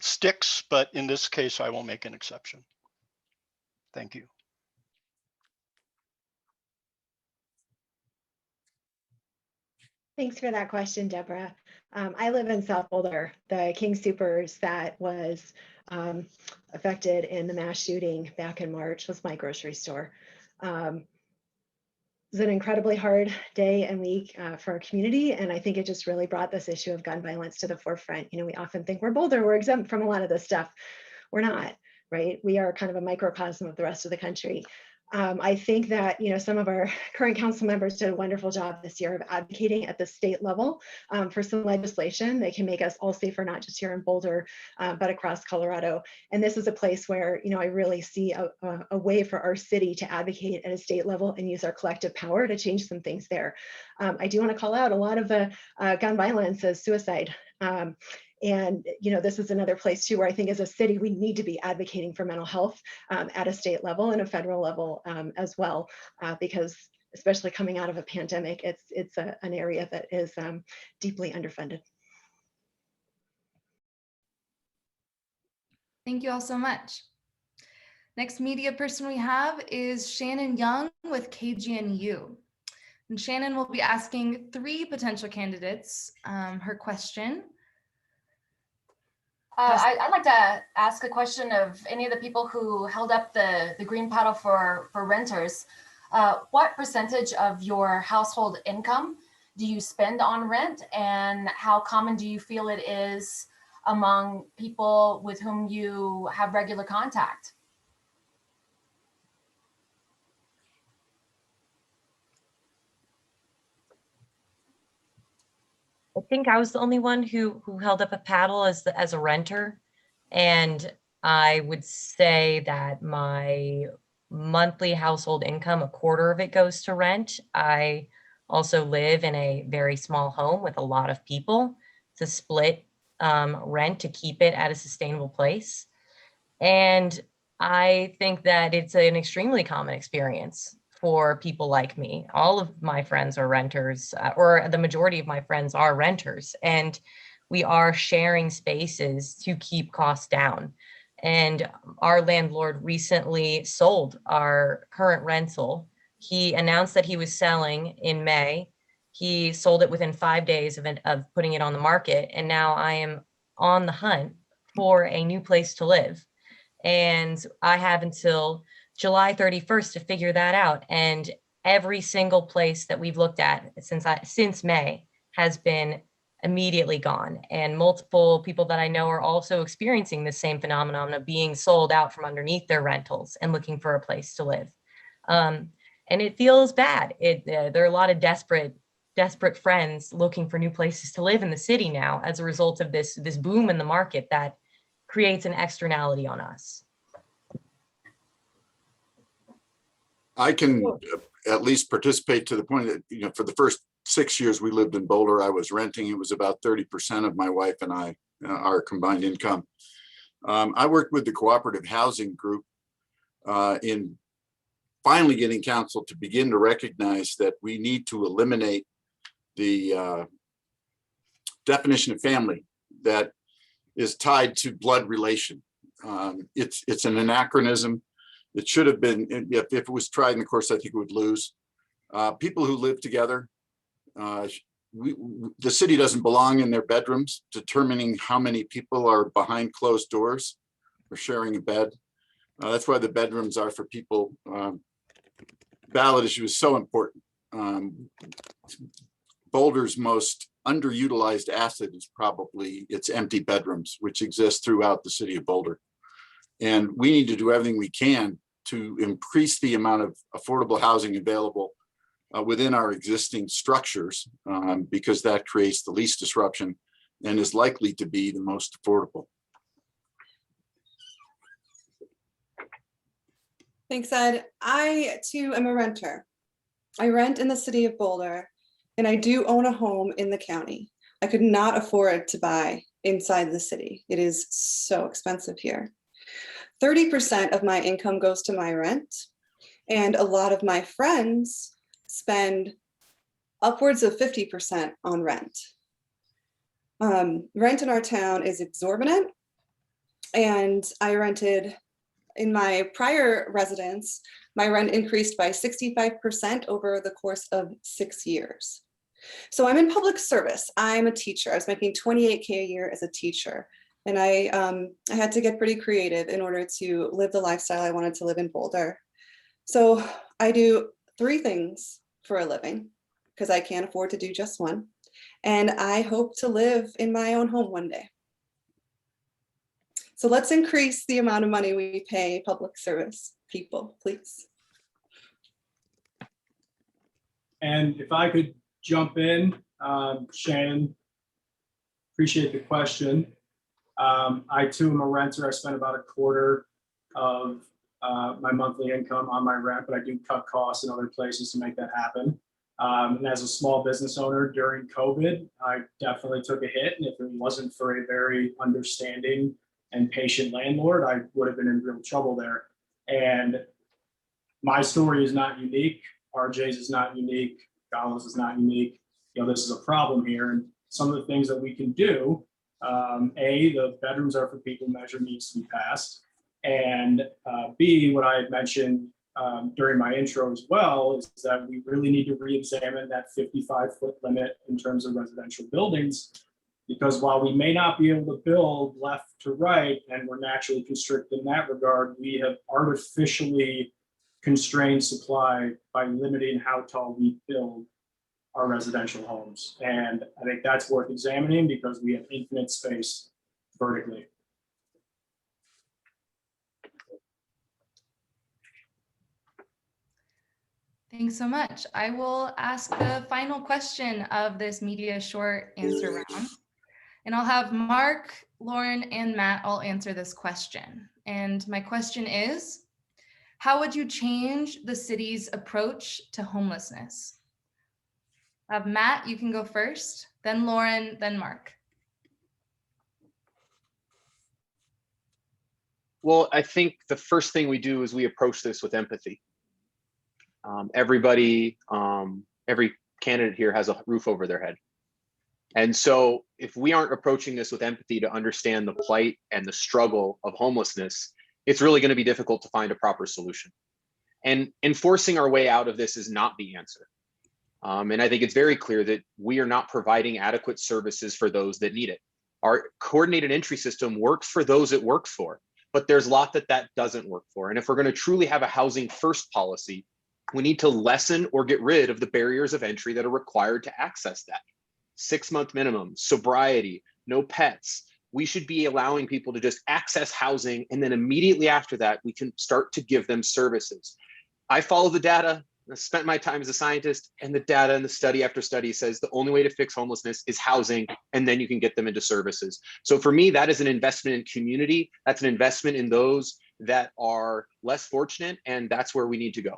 sticks, but in this case, I will make an exception. Thank you. Thanks for that question, Deborah. I live in South Boulder. The King Soopers that was affected in the mass shooting back in March was my grocery store. It was an incredibly hard day and week for our community, and I think it just really brought this issue of gun violence to the forefront. You know, we often think we're Boulder, we're exempt from a lot of this stuff. We're not, right? We are kind of a microcosm of the rest of the country. I think that, you know, some of our current council members did a wonderful job this year of advocating at the state level for some legislation that can make us all safer, not just here in Boulder, but across Colorado. And this is a place where, you know, I really see a way for our city to advocate at a state level and use our collective power to change some things there. I do want to call out a lot of the gun violence as suicide. And, you know, this is another place too, where I think as a city, we need to be advocating for mental health at a state level and a federal level as well, because especially coming out of a pandemic, it's an area that is deeply underfunded. Thank you all so much. Next media person we have is Shannon Young with KGNU. And Shannon will be asking three potential candidates her question. I'd like to ask a question of any of the people who held up the green paddle for renters. What percentage of your household income do you spend on rent, and how common do you feel it is among people with whom you have regular contact? I think I was the only one who held up a paddle as a renter. And I would say that my monthly household income, a quarter of it goes to rent. I also live in a very small home with a lot of people to split rent to keep it at a sustainable place. And I think that it's an extremely common experience for people like me. All of my friends are renters, or the majority of my friends are renters, and we are sharing spaces to keep costs down. And our landlord recently sold our current rental. He announced that he was selling in May. He sold it within 5 days of putting it on the market. And now I am on the hunt for a new place to live. And I have until July 31st to figure that out. And every single place that we've looked at since May has been immediately gone. And multiple people that I know are also experiencing the same phenomenon of being sold out from underneath their rentals and looking for a place to live. And it feels bad. There are a lot of desperate friends looking for new places to live in the city now as a result of this boom in the market that creates an externality on us. I can at least participate to the point that, you know, for the first 6 years we lived in Boulder, I was renting. It was about 30% of my wife and I, our combined income. I worked with the cooperative housing group in finally getting council to begin to recognize that we need to eliminate the definition of family that is tied to blood relation. It's an anachronism. It should have been, if it was tried in the course, I think it would lose. People who live together, the city doesn't belong in their bedrooms, determining how many people are behind closed doors or sharing a bed. That's why the bedrooms are for people. Ballot issue is so important. Boulder's most underutilized asset is probably its empty bedrooms, which exist throughout the city of Boulder. And we need to do everything we can to increase the amount of affordable housing available within our existing structures, because that creates the least disruption and is likely to be the most affordable. Thanks, Ed. I too am a renter. I rent in the city of Boulder, and I do own a home in the county. I could not afford to buy inside the city. It is so expensive here. 30% of my income goes to my rent, and a lot of my friends spend upwards of 50% on rent. Rent in our town is exorbitant, and I rented in my prior residence, my rent increased by 65% over the course of 6 years. So I'm in public service. I'm a teacher. I was making $28K a year as a teacher. And I had to get pretty creative in order to live the lifestyle I wanted to live in Boulder. So I do 3 things for a living because I can't afford to do just one. And I hope to live in my own home one day. So let's increase the amount of money we pay public service people, please. And if I could jump in, Shannon, appreciate the question. I too am a renter. I spend about a quarter of my monthly income on my rent, but I do cut costs in other places to make that happen. And as a small business owner during COVID, I definitely took a hit. And if it wasn't for a very understanding and patient landlord, I would have been in real trouble there. And my story is not unique. RJ's is not unique. Gala's is not unique. This is a problem here. And some of the things that we can do, the bedrooms are for people measure needs to be passed. And B, what I had mentioned during my intro as well, is that we really need to re-examine that 55-foot limit in terms of residential buildings. Because while we may not be able to build left to right, and we're naturally constricted in that regard, we have artificially constrained supply by limiting how tall we build our residential homes. And I think that's worth examining because we have infinite space vertically. Thanks so much. I will ask the final question of this media short answer round. And I'll have Mark, Lauren, and Matt all answer this question. And my question is, how would you change the city's approach to homelessness? Matt, you can go first, then Lauren, then Mark. Well, I think the first thing we do is we approach this with empathy. Everybody, every candidate here has a roof over their head. And so if we aren't approaching this with empathy to understand the plight and the struggle of homelessness, it's really going to be difficult to find a proper solution. And enforcing our way out of this is not the answer. And I think it's very clear that we are not providing adequate services for those that need it. Our coordinated entry system works for those it works for, but there's a lot that doesn't work for. And if we're going to truly have a housing first policy, we need to lessen or get rid of the barriers of entry that are required to access that. 6-month minimum, sobriety, no pets. We should be allowing people to just access housing, and then immediately after that, we can start to give them services. I follow the data. I spent my time as a scientist, and the data and the study after study says the only way to fix homelessness is housing, and then you can get them into services. So for me, that is an investment in community. That's an investment in those that are less fortunate, and that's where we need to go.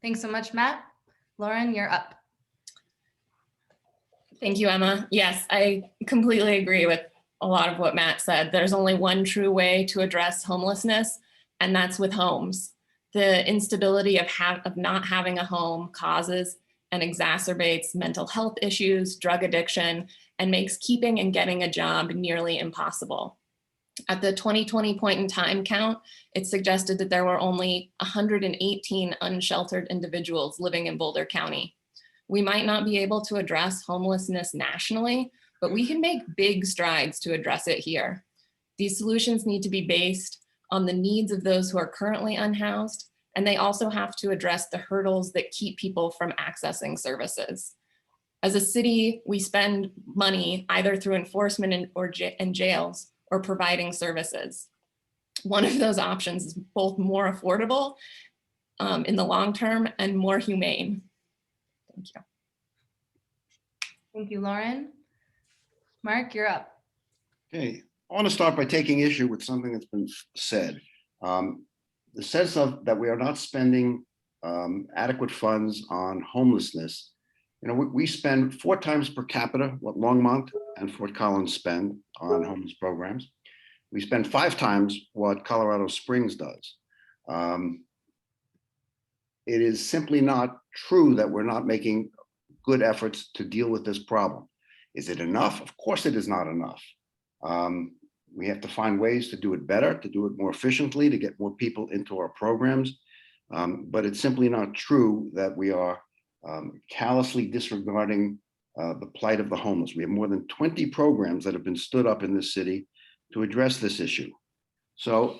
Thanks so much, Matt. Lauren, you're up. Thank you, Emma. Yes, I completely agree with a lot of what Matt said. There's only one true way to address homelessness, and that's with homes. The instability of not having a home causes and exacerbates mental health issues, drug addiction, and makes keeping and getting a job nearly impossible. At the 2020 point in time count, it suggested that there were only 118 unsheltered individuals living in Boulder County. We might not be able to address homelessness nationally, but we can make big strides to address it here. These solutions need to be based on the needs of those who are currently unhoused, and they also have to address the hurdles that keep people from accessing services. As a city, we spend money either through enforcement and jails or providing services. One of those options is both more affordable in the long term and more humane. Thank you. Thank you, Lauren. Mark, you're up. Okay, I want to start by taking issue with something that's been said. The sense of that we are not spending adequate funds on homelessness. You know, we spend 4 times per capita what Longmont and Fort Collins spend on homeless programs. We spend 5 times what Colorado Springs does. It is simply not true that we're not making good efforts to deal with this problem. Is it enough? Of course it is not enough. We have to find ways to do it better, to do it more efficiently, to get more people into our programs. But it's simply not true that we are callously disregarding the plight of the homeless. We have more than 20 programs that have been stood up in this city to address this issue. So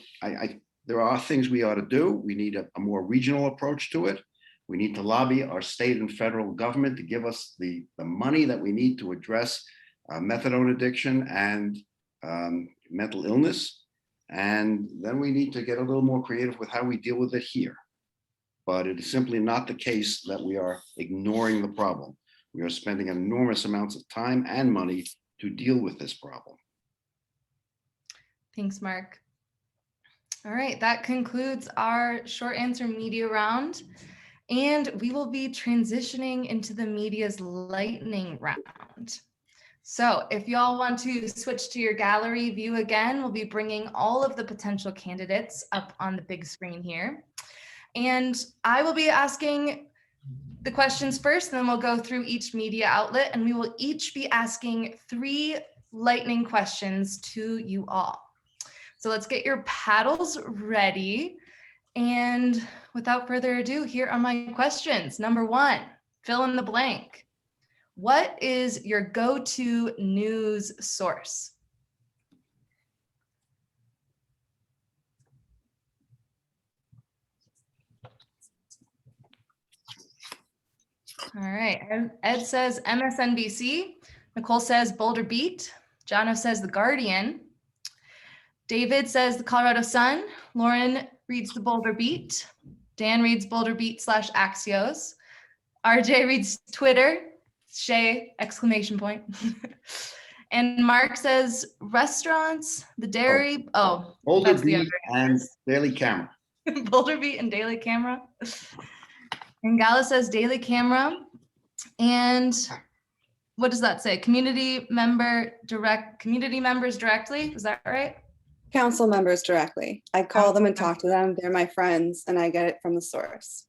there are things we ought to do. We need a more regional approach to it. We need to lobby our state and federal government to give us the money that we need to address methadone addiction and mental illness. And then we need to get a little more creative with how we deal with it here. But it is simply not the case that we are ignoring the problem. We are spending enormous amounts of time and money to deal with this problem. Thanks, Mark. All right, that concludes our short answer media round. And we will be transitioning into the media's lightning round. So if y'all want to switch to your gallery view again, we'll be bringing all of the potential candidates up on the big screen here. And I will be asking the questions first, and then we'll go through each media outlet, and we will each be asking 3 lightning questions to you all. So let's get your paddles ready. And without further ado, here are my questions. Number 1, fill in the blank. What is your go-to news source? All right, Ed says MSNBC. Nicole says Boulder Beat. Jono says The Guardian. David says the Colorado Sun. Lauren reads the Boulder Beat. Dan reads Boulder Beat / Axios. RJ reads Twitter. Shay, exclamation point. And Mark says restaurants, the dairy. Oh, Boulder Beat and Daily Camera. Boulder Beat and Daily Camera. And Gala says Daily Camera. And what does that say? Community members directly. Is that right? Council members directly. I call them and talk to them. They're my friends and I get it from the source.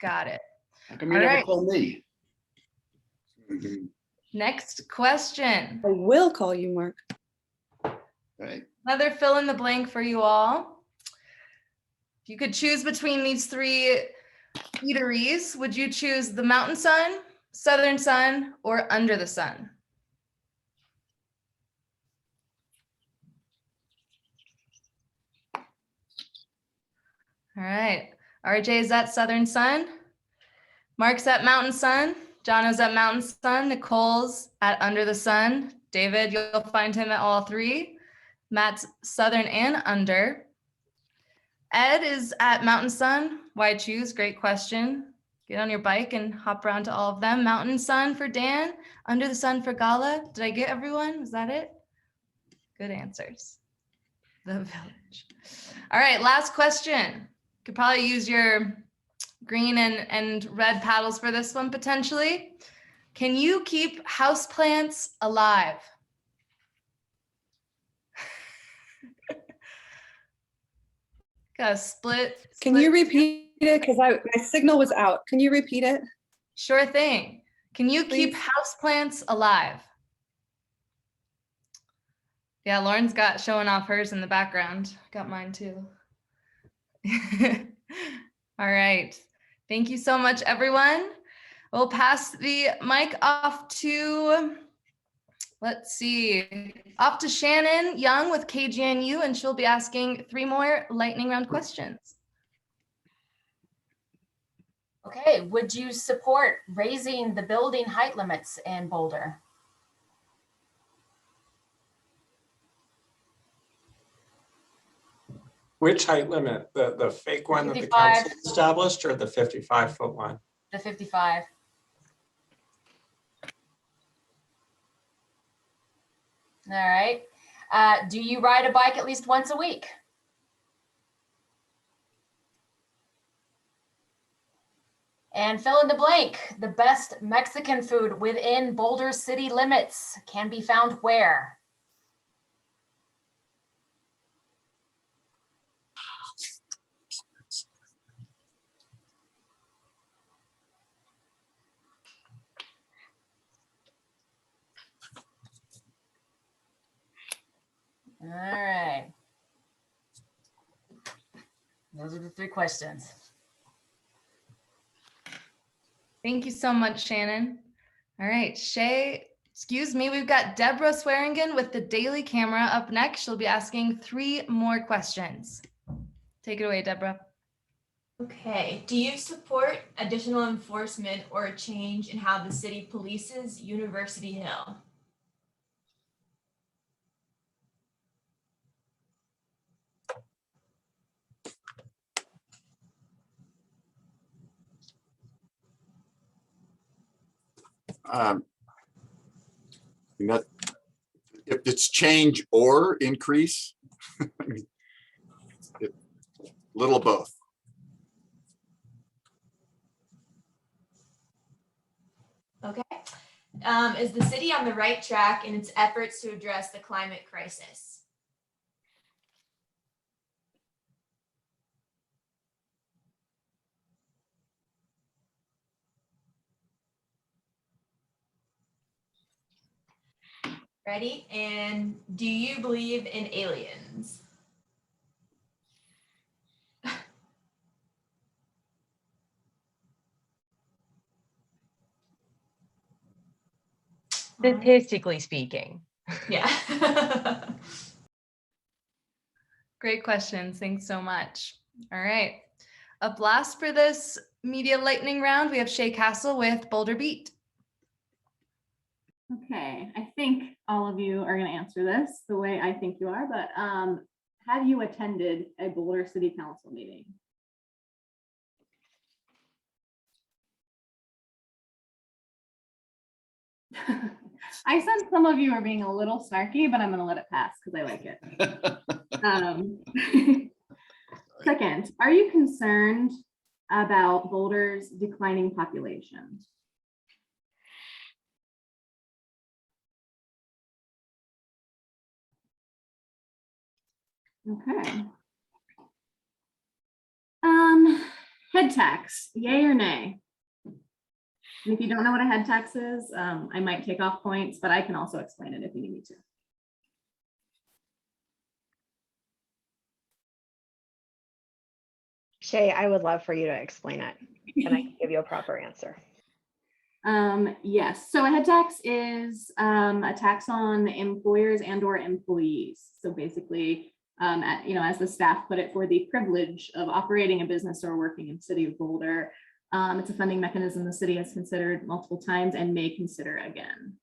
Got it. How come you never call me? Next question. I will call you, Mark. Right. Another fill in the blank for you all. If you could choose between these 3 eateries, would you choose the Mountain Sun, Southern Sun, or Under the Sun? All right, RJ is at Southern Sun. Mark's at Mountain Sun. Jono's at Mountain Sun. Nicole's at Under the Sun. David, you'll find him at all 3. Matt's Southern and Under. Ed is at Mountain Sun. Why choose? Great question. Get on your bike and hop around to all of them. Mountain Sun for Dan. Under the Sun for Gala. Did I get everyone? Is that it? Good answers. The Village. All right, last question. Could probably use your green and red paddles for this one potentially. Can you keep houseplants alive? Got a split. Can you repeat it? Because my signal was out. Can you repeat it? Sure thing. Can you keep Please. houseplants alive? Yeah, Lauren's got showing off hers in the background. Got mine too. All right. Thank you so much, everyone. We'll pass the mic off to, let's see, off to Shannon Young with KGNU, and she'll be asking 3 more lightning round questions. Okay, would you support raising the building height limits in Boulder? Which height limit? The fake one that the 55. council established, or the 55-foot one? The 55. All right. Do you ride a bike at least once a week? And fill in the blank. The best Mexican food within Boulder city limits can be found where? All right. Those are the 3 questions. Thank you so much, Shannon. All right, Shay, excuse me, we've got Deborah Swearingen with the Daily Camera up next. She'll be asking 3 more questions. Take it away, Deborah. Okay, do you support additional enforcement or a change in how the city polices University Hill? That if it's change or increase, little of both. Okay. Is the city on the right track in its efforts to address the climate crisis? Ready? And do you believe in aliens? Statistically speaking. Yeah. Great questions. Thanks so much. All right. Up last for this media lightning round, we have Shay Castle with Boulder Beat. Okay, I think all of you are going to answer this the way I think you are, but have you attended a Boulder City Council meeting? I sense some of you are being a little snarky, but I'm going to let it pass because I like it. Second, are you concerned about Boulder's declining population? Okay. Head tax, yay or nay? And if you don't know what a head tax is, I might take off points, but I can also explain it if you need me to. Shay, I would love for you to explain it, and I can give you a proper answer. Yes, so a head tax is a tax on employers and or employees. So basically, as the staff put it, for the privilege of operating a business or working in the city of Boulder. It's a funding mechanism the city has considered multiple times and may consider again.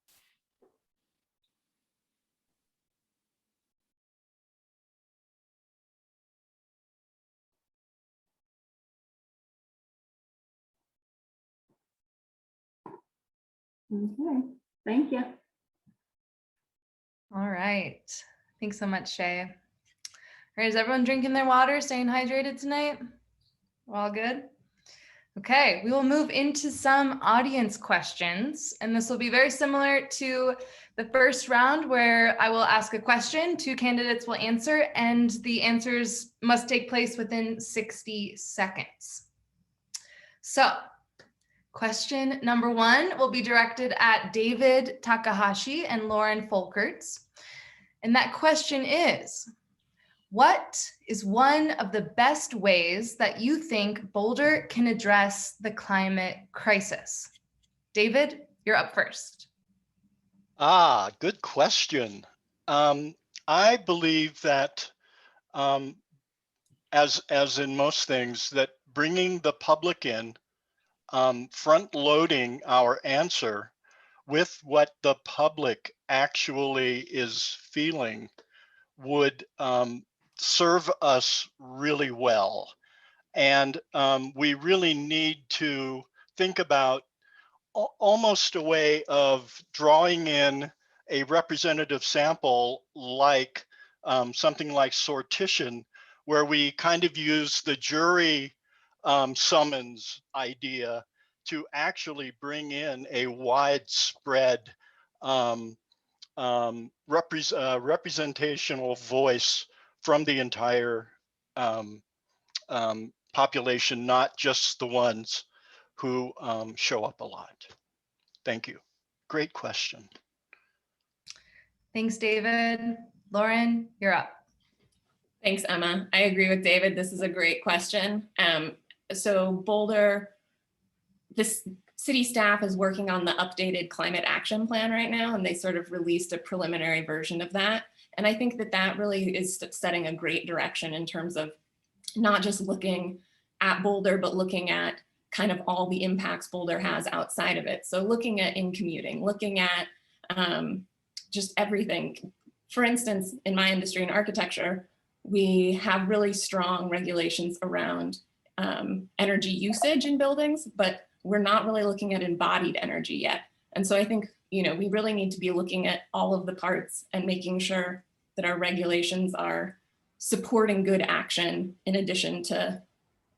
Okay, thank you. All right. Thanks so much, Shay. All right, is everyone drinking their water, staying hydrated tonight? We're all good? Okay, we will move into some audience questions, and this will be very similar to the first round where I will ask a question, 2 candidates will answer, and the answers must take place within 60 seconds. So, Question number 1 will be directed at David Takahashi and Lauren Folkerts. And that question is, what is one of the best ways that you think Boulder can address the climate crisis? David, you're up first. Good question. I believe that as in most things, that bringing the public in, front loading our answer with what the public actually is feeling would serve us really well. And we really need to think about almost a way of drawing in a representative sample, like something like sortition, where we kind of use the jury summons idea to actually bring in a widespread representational voice from the entire population, not just the ones who show up a lot. Thank you. Great question. Thanks, David. Lauren, you're up. Thanks, Emma. I agree with David. This is a great question. So Boulder, this city staff is working on the updated climate action plan right now, and they sort of released a preliminary version of that. And I think that that really is setting a great direction in terms of not just looking at Boulder, but looking at kind of all the impacts Boulder has outside of it. So looking at in commuting, looking at just everything. For instance, in my industry in architecture, we have really strong regulations around energy usage in buildings, but we're not really looking at embodied energy yet. And so I think, we really need to be looking at all of the parts and making sure that our regulations are supporting good action in addition to,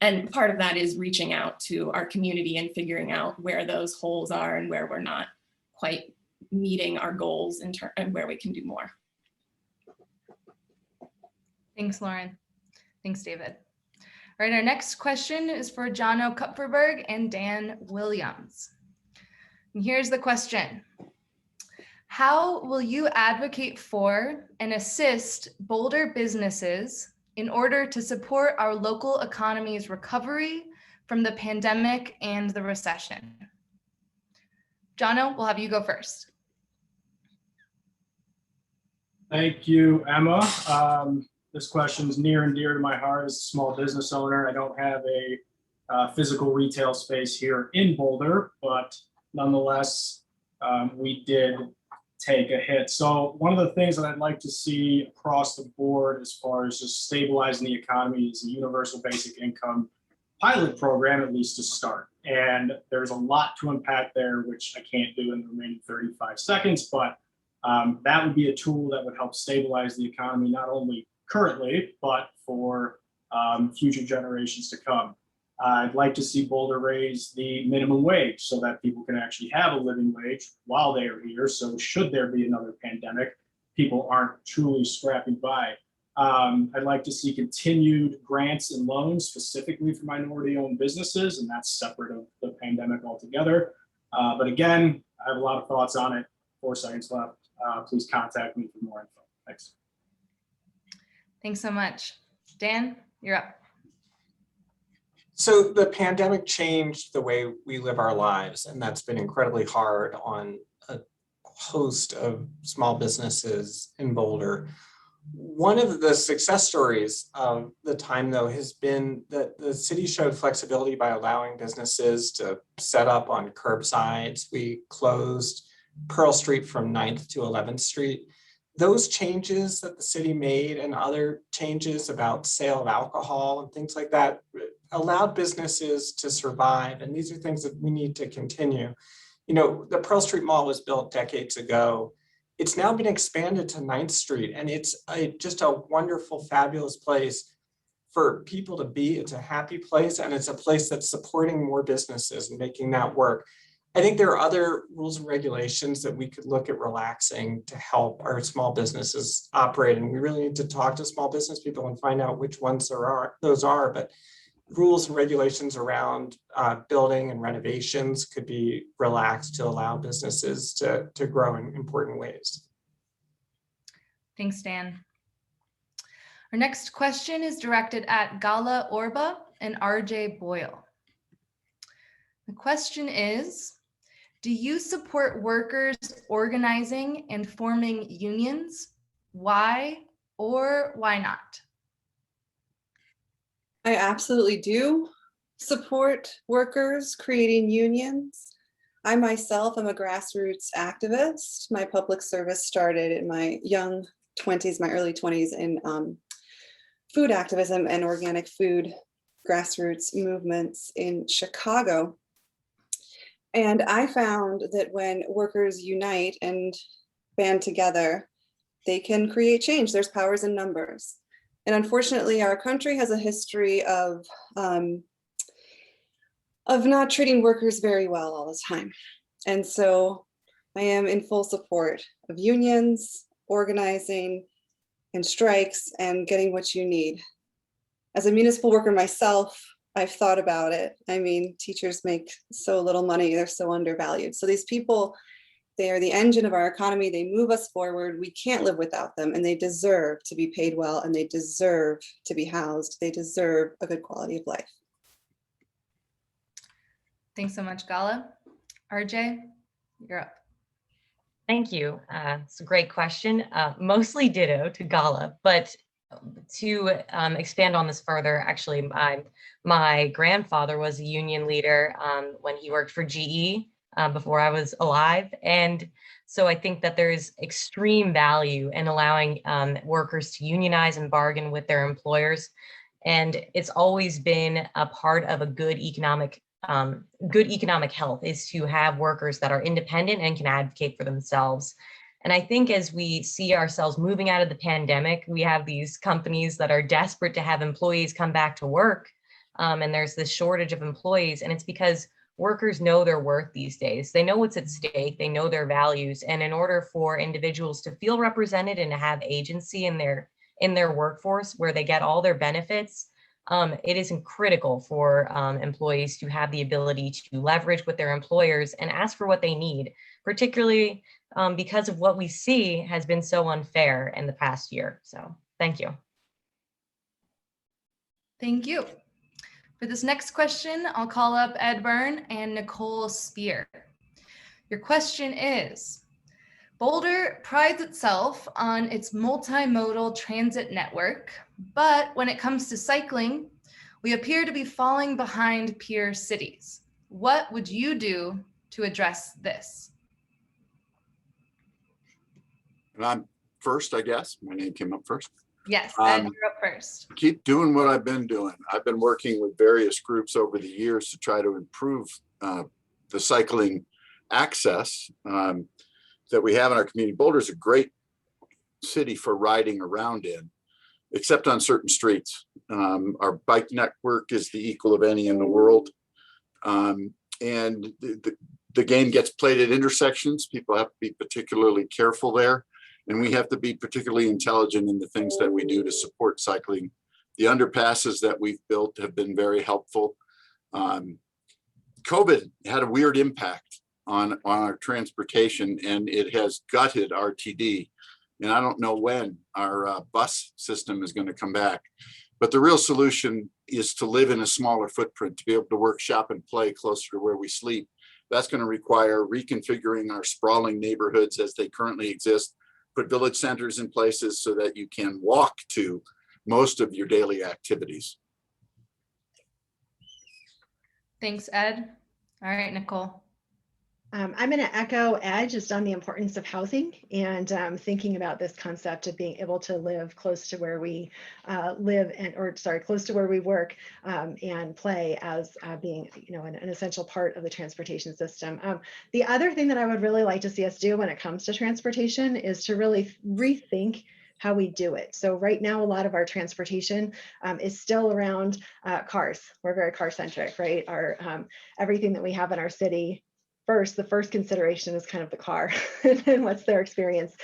and part of that is reaching out to our community and figuring out where those holes are and where we're not quite meeting our goals and where we can do more. Thanks, Lauren. Thanks, David. All right, our next question is for Jono Kupferberg and Dan Williams. And here's the question. How will you advocate for and assist Boulder businesses in order to support our local economy's recovery from the pandemic and the recession? Jono, we'll have you go first. Thank you, Emma. This question is near and dear to my heart as a small business owner. I don't have a physical retail space here in Boulder, but nonetheless, we did take a hit. So one of the things that I'd like to see across the board as far as just stabilizing the economy is a universal basic income pilot program, at least to start. And there's a lot to unpack there, which I can't do in the remaining 35 seconds, but that would be a tool that would help stabilize the economy, not only currently, but for future generations to come. I'd like to see Boulder raise the minimum wage so that people can actually have a living wage while they are here. So should there be another pandemic, people aren't truly scrapping by. I'd like to see continued grants and loans specifically for minority-owned businesses, and that's separate of the pandemic altogether. But again, I have a lot of thoughts on it. 4 seconds left. Please contact me for more info. Thanks. Thanks so much. Dan, you're up. So the pandemic changed the way we live our lives, and that's been incredibly hard on a host of small businesses in Boulder. One of the success stories of the time, though, has been that the city showed flexibility by allowing businesses to set up on curbsides. We closed Pearl Street from 9th to 11th Street. Those changes that the city made and other changes about sale of alcohol and things like that allowed businesses to survive. And these are things that we need to continue. The Pearl Street Mall was built decades ago. It's now been expanded to 9th Street, and it's just a wonderful, fabulous place for people to be. It's a happy place, and it's a place that's supporting more businesses and making that work. I think there are other rules and regulations that we could look at relaxing to help our small businesses operate. And we really need to talk to small business people and find out which ones those are. But rules and regulations around building and renovations could be relaxed to allow businesses to grow in important ways. Thanks, Dan. Our next question is directed at Gala Orba and RJ Boyle. The question is, do you support workers organizing and forming unions? Why or why not? I absolutely do support workers creating unions. I myself am a grassroots activist. My public service started in my young 20s, my early 20s in food activism and organic food grassroots movements in Chicago. And I found that when workers unite and band together, they can create change. There's powers in numbers. And unfortunately, our country has a history of not treating workers very well all the time. And so I am in full support of unions, organizing, and strikes, and getting what you need. As a municipal worker myself, I've thought about it. I mean, teachers make so little money, they're so undervalued. So these people, they are the engine of our economy. They move us forward. We can't live without them, and they deserve to be paid well, and they deserve to be housed. They deserve a good quality of life. Thanks so much, Gala. RJ, you're up. Thank you. It's a great question. Mostly ditto to Gala, but to expand on this further, actually, my grandfather was a union leader when he worked for GE before I was alive. And so I think that there's extreme value in allowing workers to unionize and bargain with their employers. And it's always been a part of a good economic health is to have workers that are independent and can advocate for themselves. And I think as we see ourselves moving out of the pandemic, we have these companies that are desperate to have employees come back to work. And there's this shortage of employees. And it's because workers know their worth these days. They know what's at stake. They know their values. And in order for individuals to feel represented and to have agency in their workforce where they get all their benefits, it is critical for employees to have the ability to leverage with their employers and ask for what they need, particularly because of what we see has been so unfair in the past year. So thank you. Thank you. For this next question, I'll call up Ed Byrne and Nicole Speer. Your question is, Boulder prides itself on its multimodal transit network, but when it comes to cycling, we appear to be falling behind peer cities. What would you do to address this? And I'm first, I guess. My name came up first. Yes, Ed, you're up first. Keep doing what I've been doing. I've been working with various groups over the years to try to improve the cycling access that we have in our community. Boulder's a great city for riding around in, except on certain streets. Our bike network is the equal of any in the world. And the game gets played at intersections. People have to be particularly careful there. And we have to be particularly intelligent in the things that we do to support cycling. The underpasses that we've built have been very helpful. COVID had a weird impact on our transportation, and it has gutted RTD. And I don't know when our bus system is going to come back. But the real solution is to live in a smaller footprint, to be able to work, shop, and play closer to where we sleep. That's going to require reconfiguring our sprawling neighborhoods as they currently exist, put village centers in places so that you can walk to most of your daily activities. Thanks, Ed. All right, Nicole. I'm going to echo Ed just on the importance of housing and thinking about this concept of being able to live close to where we close to where we work and play as being, an essential part of the transportation system. The other thing that I would really like to see us do when it comes to transportation is to really rethink how we do it. So right now, a lot of our transportation is still around cars. We're very car centric, right? Our everything that we have in our city, first, the first consideration is kind of the car and what's their experience.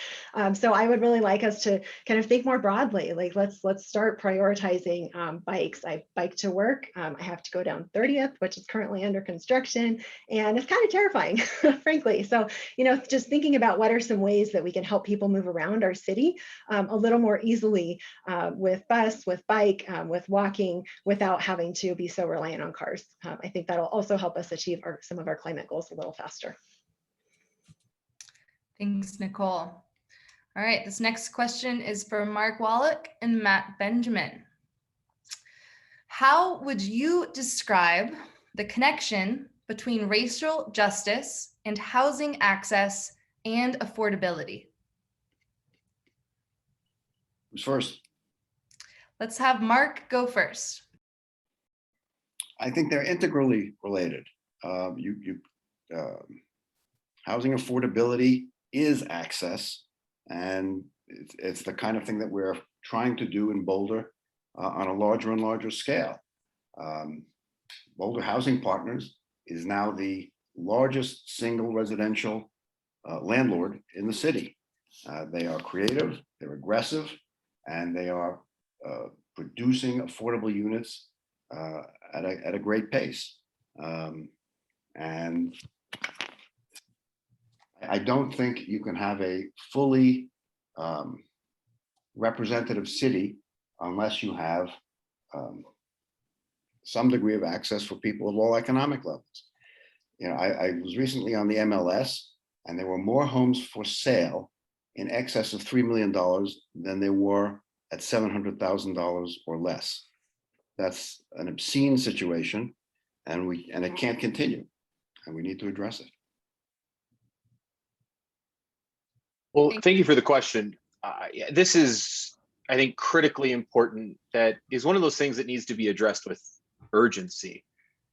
So I would really like us to kind of think more broadly, like let's start prioritizing bikes. I bike to work. I have to go down 30th, which is currently under construction, and it's kind of terrifying, frankly. So, you know, just thinking about what are some ways that we can help people move around our city a little more easily with bus, with bike, with walking, without having to be so reliant on cars. I think that'll also help us achieve some of our climate goals a little faster. Thanks, Nicole. All right, this next question is for Mark Wallach and Matt Benjamin. How would you describe the connection between racial justice and housing access and affordability? Who's first? Let's have Mark go first. I think they're integrally related. Housing affordability is access, and it's the kind of thing that we're trying to do in Boulder on a larger and larger scale. Boulder Housing Partners is now the largest single residential landlord in the city. They are creative, they're aggressive, and they are producing affordable units at a great pace. And I don't think you can have a fully representative city unless you have some degree of access for people of all economic levels. You know, I was recently on the MLS, and there were more homes for sale in excess of $3 million than there were at $700,000 or less. That's an obscene situation, and it can't continue, and we need to address it. Well, thank you for the question. This is, I think, critically important. That is one of those things that needs to be addressed with urgency.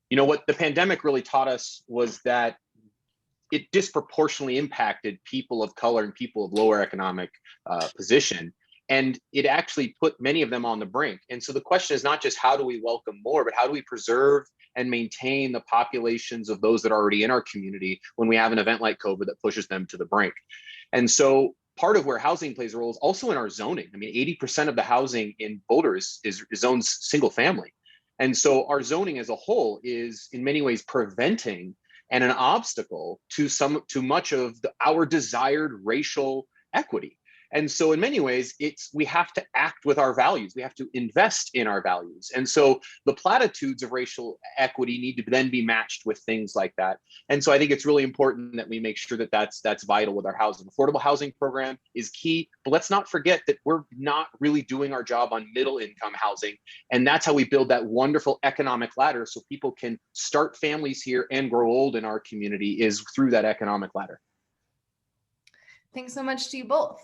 You know, what the pandemic really taught us was that it disproportionately impacted people of color and people of lower economic position. And it actually put many of them on the brink. And so the question is not just how do we welcome more, but how do we preserve and maintain the populations of those that are already in our community when we have an event like COVID that pushes them to the brink. And so part of where housing plays a role is also in our zoning. I mean, 80% of the housing in Boulder is zoned single family. And so our zoning as a whole is in many ways preventing and an obstacle to much of our desired racial equity. And so in many ways, we have to act with our values. We have to invest in our values. And so the platitudes of racial equity need to then be matched with things like that. And so I think it's really important that we make sure that that's vital with our housing. Affordable housing program is key, but let's not forget that we're not really doing our job on middle income housing. And that's how we build that wonderful economic ladder so people can start families here and grow old in our community is through that economic ladder. Thanks so much to you both.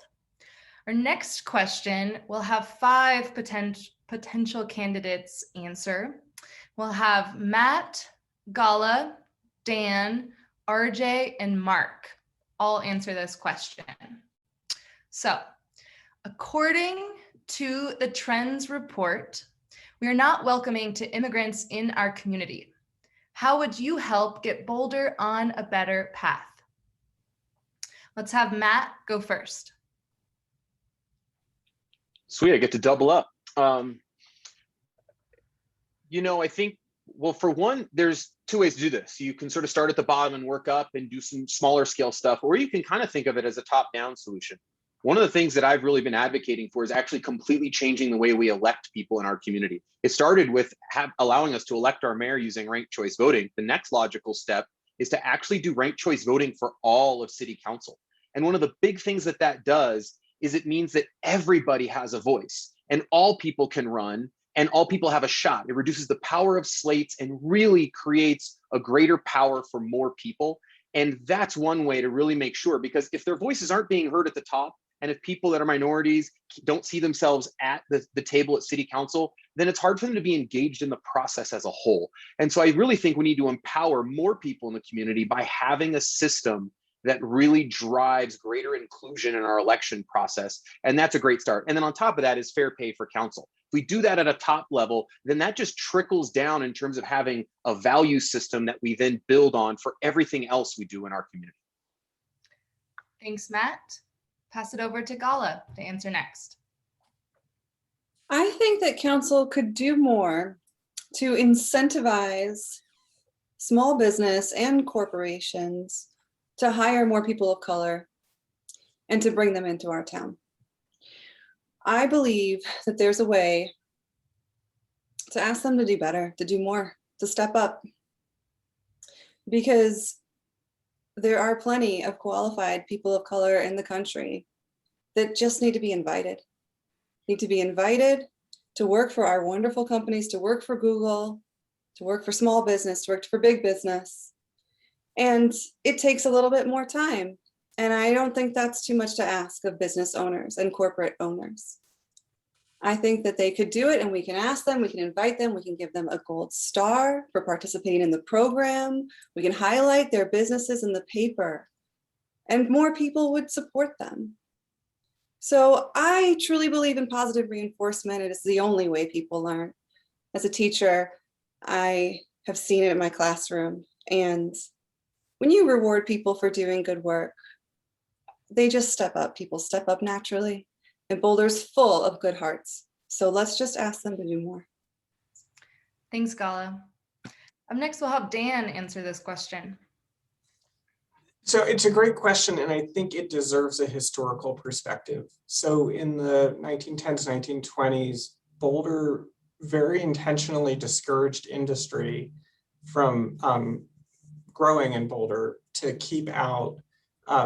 Our next question, we'll have 5 potential candidates answer. We'll have Matt, Gala, Dan, RJ, and Mark all answer this question. So, according to the Trends report, we are not welcoming to immigrants in our community. How would you help get Boulder on a better path? Let's have Matt go first. Sweet, I get to double up. You know, I think, well, for one, there's 2 ways to do this. You can sort of start at the bottom and work up and do some smaller scale stuff, or you can kind of think of it as a top-down solution. One of the things that I've really been advocating for is actually completely changing the way we elect people in our community. It started with allowing us to elect our mayor using ranked choice voting. The next logical step is to actually do ranked choice voting for all of city council. And one of the big things that does is it means that everybody has a voice and all people can run and all people have a shot. It reduces the power of slates and really creates a greater power for more people. And that's one way to really make sure, because if their voices aren't being heard at the top, and if people that are minorities don't see themselves at the table at city council, then it's hard for them to be engaged in the process as a whole. And so I really think we need to empower more people in the community by having a system that really drives greater inclusion in our election process. And that's a great start. And then on top of that is fair pay for council. If we do that at a top level, then that just trickles down in terms of having a value system that we then build on for everything else we do in our community. Thanks, Matt. Pass it over to Gala to answer next. I think that council could do more to incentivize small business and corporations to hire more people of color and to bring them into our town. I believe that there's a way to ask them to do better, to do more, to step up, because there are plenty of qualified people of color in the country that just need to be invited, to work for our wonderful companies, to work for Google, to work for small business, to work for big business. And it takes a little bit more time. And I don't think that's too much to ask of business owners and corporate owners. I think that they could do it, and we can ask them, we can invite them, we can give them a gold star for participating in the program. We can highlight their businesses in the paper, and more people would support them. So I truly believe in positive reinforcement. It is the only way people learn. As a teacher, I have seen it in my classroom. And when you reward people for doing good work, they just step up. People step up naturally. And Boulder's full of good hearts. So let's just ask them to do more. Thanks, Gala. Up next, we'll have Dan answer this question. So it's a great question, and I think it deserves a historical perspective. So in the 1910s, 1920s, Boulder very intentionally discouraged industry from growing in Boulder to keep out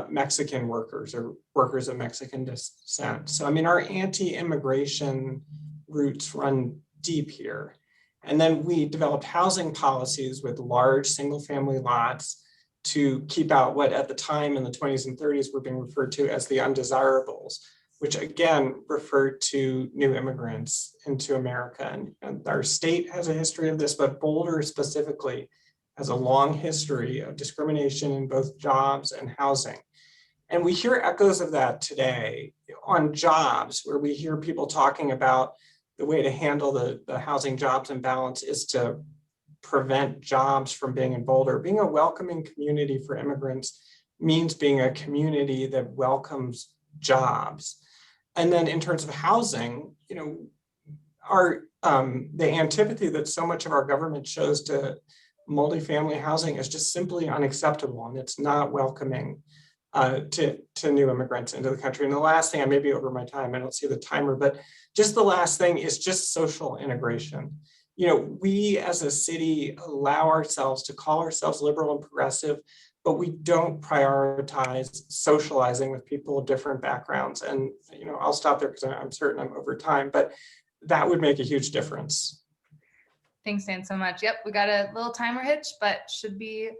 Mexican workers or workers of Mexican descent. So, I mean, our anti-immigration roots run deep here. And then we developed housing policies with large single-family lots to keep out what at the time in the 20s and 30s were being referred to as the undesirables, which again referred to new immigrants into America. And our state has a history of this, but Boulder specifically has a long history of discrimination in both jobs and housing. And we hear echoes of that today on jobs, where we hear people talking about the way to handle the housing jobs imbalance is to prevent jobs from being in Boulder. Being a welcoming community for immigrants means being a community that welcomes jobs. And then in terms of housing, you know, the antipathy that so much of our government shows to multifamily housing is just simply unacceptable, and it's not welcoming to new immigrants into the country. And the last thing, I may be over my time, I don't see the timer, but just the last thing is just social integration. You know, we as a city allow ourselves to call ourselves liberal and progressive, but we don't prioritize socializing with people of different backgrounds. And, you know, I'll stop there because I'm certain I'm over time, but that would make a huge difference. Thanks, Dan, so much. Yep, we got a little timer hitch, but should be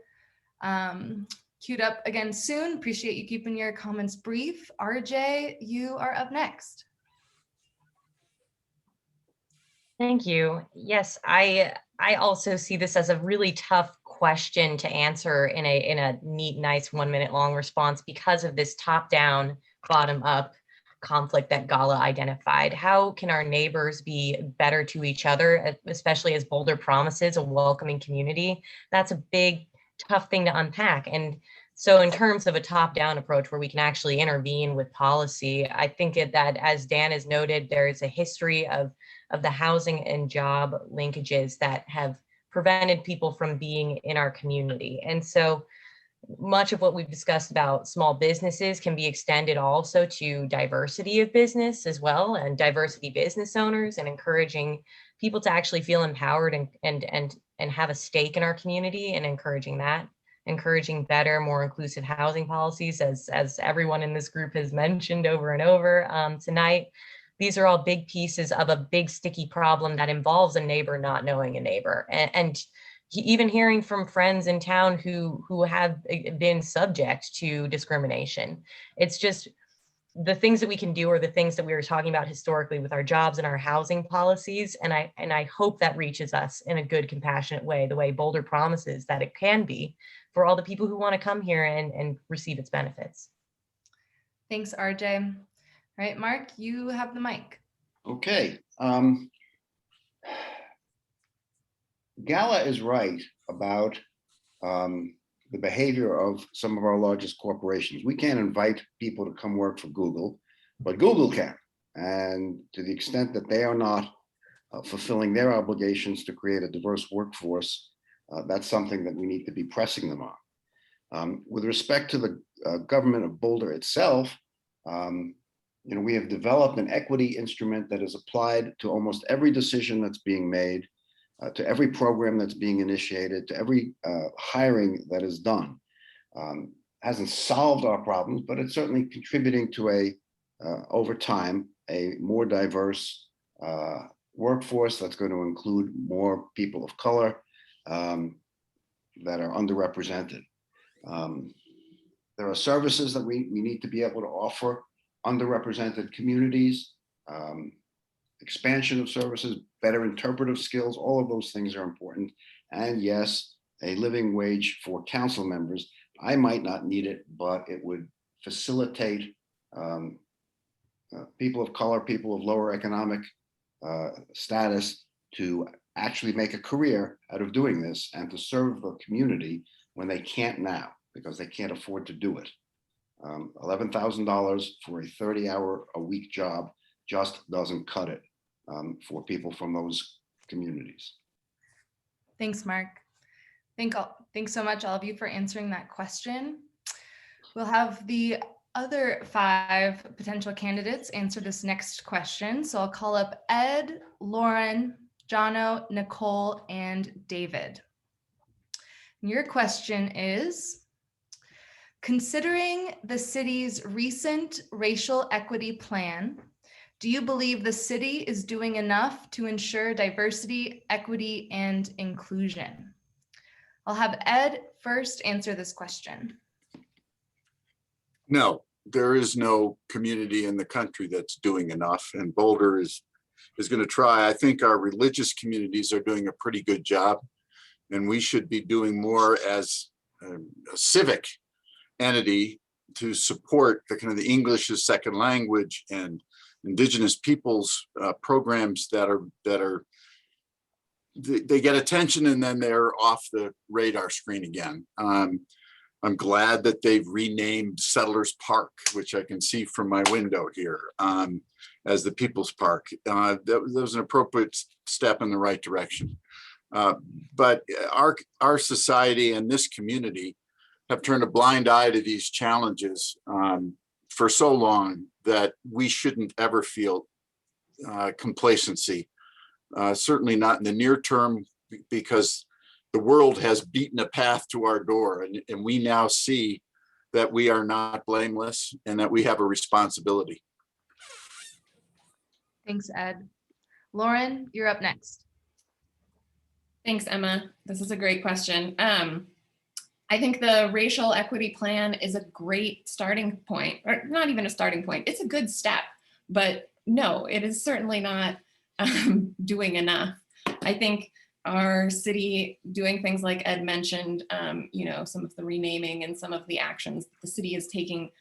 queued up again soon. Appreciate you keeping your comments brief. RJ, you are up next. Thank you. Yes, I also see this as a really tough question to answer in a neat, nice 1 minute long response because of this top down, bottom up conflict that Gala identified. How can our neighbors be better to each other, especially as Boulder promises a welcoming community? That's a big, tough thing to unpack. And so in terms of a top-down approach where we can actually intervene with policy, I think that, as Dan has noted, there is a history of the housing and job linkages that have prevented people from being in our community. And so much of what we've discussed about small businesses can be extended also to diversity of business as well, and diversity business owners, and encouraging people to actually feel empowered and have a stake in our community, and encouraging better, more inclusive housing policies, as everyone in this group has mentioned over and over tonight. These are all big pieces of a big sticky problem that involves a neighbor not knowing a neighbor, and even hearing from friends in town who have been subject to discrimination. It's just the things that we can do are the things that we were talking about historically with our jobs and our housing policies. And I hope that reaches us in a good, compassionate way, the way Boulder promises that it can be, for all the people who want to come here and receive its benefits. Thanks, RJ. All right, Mark, you have the mic. Okay. Gala is right about the behavior of some of our largest corporations. We can't invite people to come work for Google, but Google can. And to the extent that they are not fulfilling their obligations to create a diverse workforce, that's something that we need to be pressing them on. With respect to the government of Boulder itself, we have developed an equity instrument that is applied to almost every decision that's being made, to every program that's being initiated, to every hiring that is done. Hasn't solved our problems, but it's certainly contributing to over time, a more diverse workforce that's going to include more people of color that are underrepresented. There are services that we need to be able to offer underrepresented communities, expansion of services, better interpretive skills, all of those things are important. And yes, a living wage for council members. I might not need it, but it would facilitate people of color, people of lower economic status to actually make a career out of doing this and to serve the community when they can't now because they can't afford to do it. $11,000 for a 30-hour-a-week job just doesn't cut it for people from those communities. Thanks, Mark. Thanks so much, all of you, for answering that question. We'll have the other 5 potential candidates answer this next question. So I'll call up Ed, Lauren, Jono, Nicole, and David. Your question is, considering the city's recent racial equity plan, do you believe the city is doing enough to ensure diversity, equity, and inclusion? I'll have Ed first answer this question. No, there is no community in the country that's doing enough, and Boulder is going to try. I think our religious communities are doing a pretty good job, and we should be doing more as a civic entity to support the kind of the English as second language and Indigenous peoples programs they get attention and then they're off the radar screen again. I'm glad that they've renamed Settlers Park, which I can see from my window here, as the People's Park. That was an appropriate step in the right direction. But our society and this community have turned a blind eye to these challenges for so long that we shouldn't ever feel complacency. Certainly not in the near term, because the world has beaten a path to our door, and we now see that we are not blameless and that we have a responsibility. Thanks, Ed. Lauren, you're up next. Thanks, Emma. This is a great question. I think the racial equity plan is a great starting point, or not even a starting point. It's a good step, but no, it is certainly not doing enough. I think our city doing things like Ed mentioned, some of the renaming and some of the actions the city is taking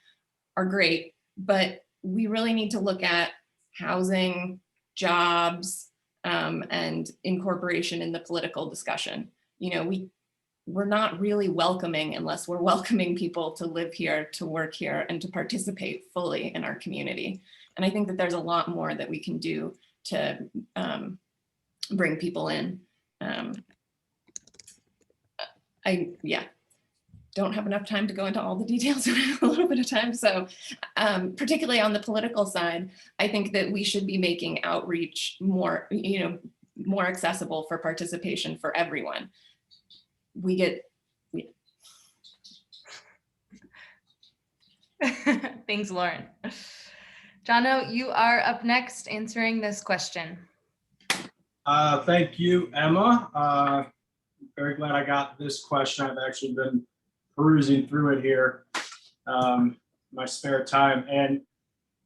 are great, but we really need to look at housing, jobs, and incorporation in the political discussion. We're not really welcoming unless we're welcoming people to live here, to work here, and to participate fully in our community. And I think that there's a lot more that we can do to bring people in. I don't have enough time to go into all the details in a little bit of time. So particularly on the political side, I think that we should be making outreach more accessible for participation for everyone. Thanks, Lauren. Jono, you are up next answering this question. Thank you, Emma. Very glad I got this question. I've actually been perusing through it here my spare time, and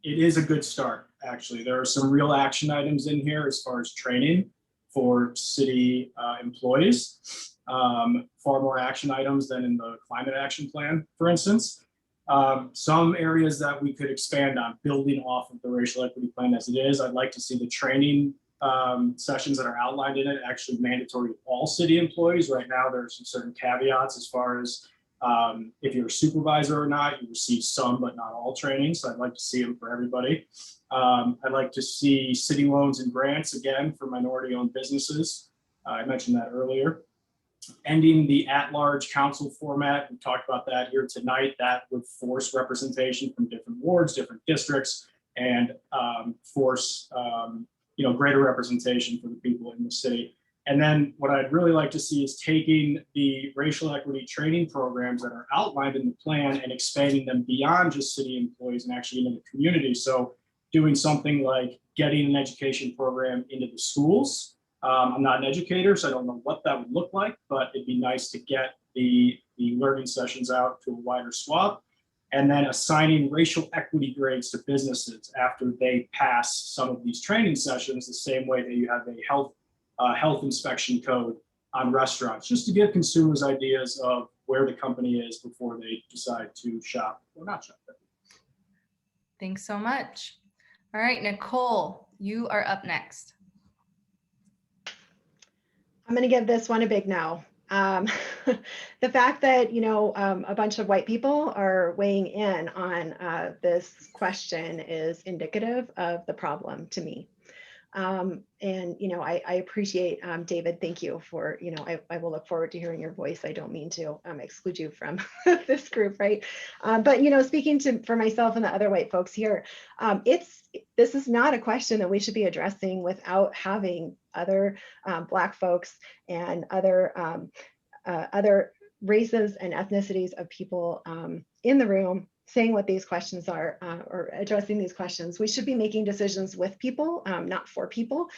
it is a good start, actually. There are some real action items in here as far as training for city employees. far more action items than in the climate action plan, for instance. Some areas that we could expand on, building off of the racial equity plan as it is. I'd like to see the training sessions that are outlined in it actually mandatory to all city employees. Right now, there's some certain caveats as far as if you're a supervisor or not, you receive some but not all training. So I'd like to see them for everybody. I'd like to see city loans and grants again for minority-owned businesses. I mentioned that earlier. Ending the at-large council format. We talked about that here tonight. That would force representation from different wards, different districts, and force greater representation for the people in the city. And then what I'd really like to see is taking the racial equity training programs that are outlined in the plan and expanding them beyond just city employees and actually into the community. So doing something like getting an education program into the schools. I'm not an educator, so I don't know what that would look like, but it'd be nice to get the learning sessions out to a wider swath. And then assigning racial equity grades to businesses after they pass some of these training sessions, the same way that you have a health inspection code on restaurants, just to give consumers ideas of where the company is before they decide to shop or not shop. Thanks so much. All right, Nicole, you are up next. I'm going to give this one a big no. The fact that, a bunch of white people are weighing in on this question is indicative of the problem to me. I appreciate, David, thank you for, I will look forward to hearing your voice. I don't mean to exclude you from this group, right? But, speaking for myself and the other white folks here, this is not a question that we should be addressing without having other Black folks and other races and ethnicities of people in the room saying what these questions are or addressing these questions. We should be making decisions with people, not for people.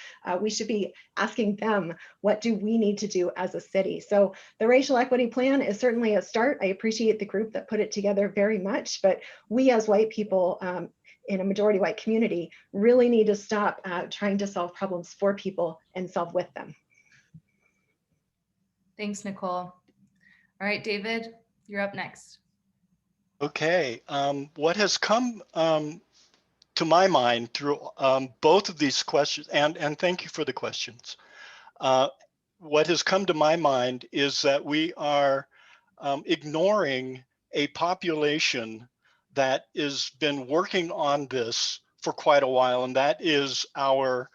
We should be asking them, what do we need to do as a city? So the racial equity plan is certainly a start. I appreciate the group that put it together very much, but we as white people in a majority white community really need to stop trying to solve problems for people and solve with them. Thanks, Nicole. All right, David, you're up next. Okay, what has come to my mind through both of these questions, and thank you for the questions. What has come to my mind is that we are ignoring a population that has been working on this for quite a while, and that is our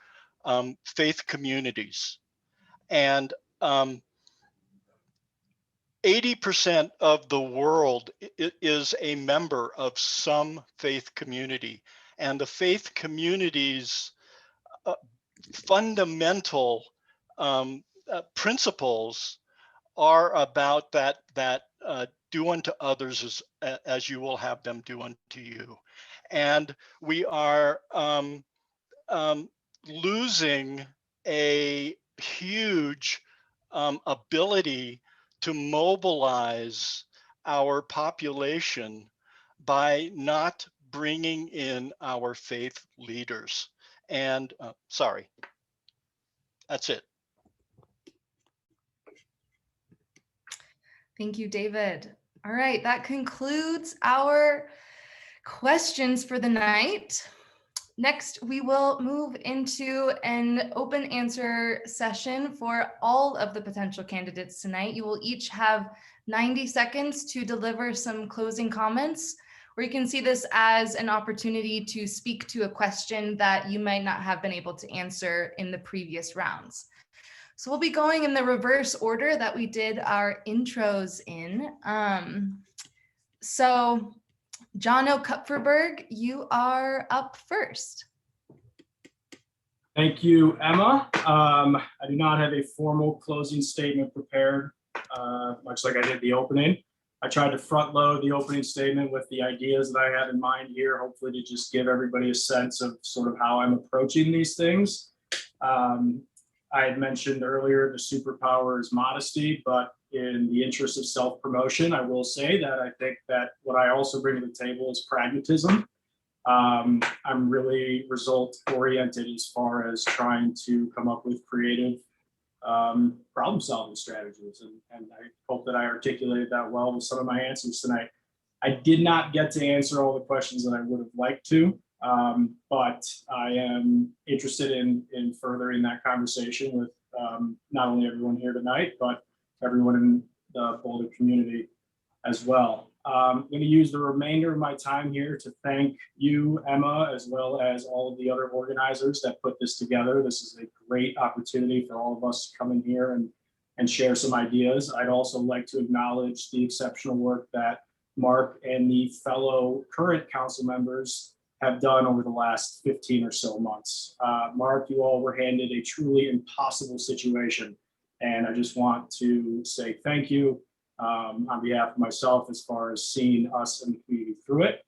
faith communities. And 80% of the world is a member of some faith community, and the faith community's fundamental principles are about that do unto others as you will have them do unto you. And we are losing a huge ability to mobilize our population by not bringing in our faith leaders. And sorry, that's it. Thank you, David. All right, that concludes our questions for the night. Next, we will move into an open answer session for all of the potential candidates tonight. You will each have 90 seconds to deliver some closing comments, or you can see this as an opportunity to speak to a question that you might not have been able to answer in the previous rounds. So we'll be going in the reverse order that we did our intros in. So Jono Kupferberg, you are up first. Thank you, Emma. I do not have a formal closing statement prepared, much like I did the opening. I tried to front load the opening statement with the ideas that I had in mind here, hopefully to just give everybody a sense of sort of how I'm approaching these things. I had mentioned earlier the superpower is modesty, but in the interest of self-promotion, I will say that I think that what I also bring to the table is pragmatism. I'm really result-oriented as far as trying to come up with creative problem solving strategies. And I hope that I articulated that well with some of my answers tonight. I did not get to answer all the questions that I would have liked to, but I am interested in furthering that conversation with not only everyone here tonight, but everyone in the Boulder community as well. I'm going to use the remainder of my time here to thank you, Emma, as well as all of the other organizers that put this together. This is a great opportunity for all of us to come in here and share some ideas. I'd also like to acknowledge the exceptional work that Mark and the fellow current council members have done over the last 15 or so months. Mark, you all were handed a truly impossible situation, and I just want to say thank you on behalf of myself as far as seeing us and the community through it.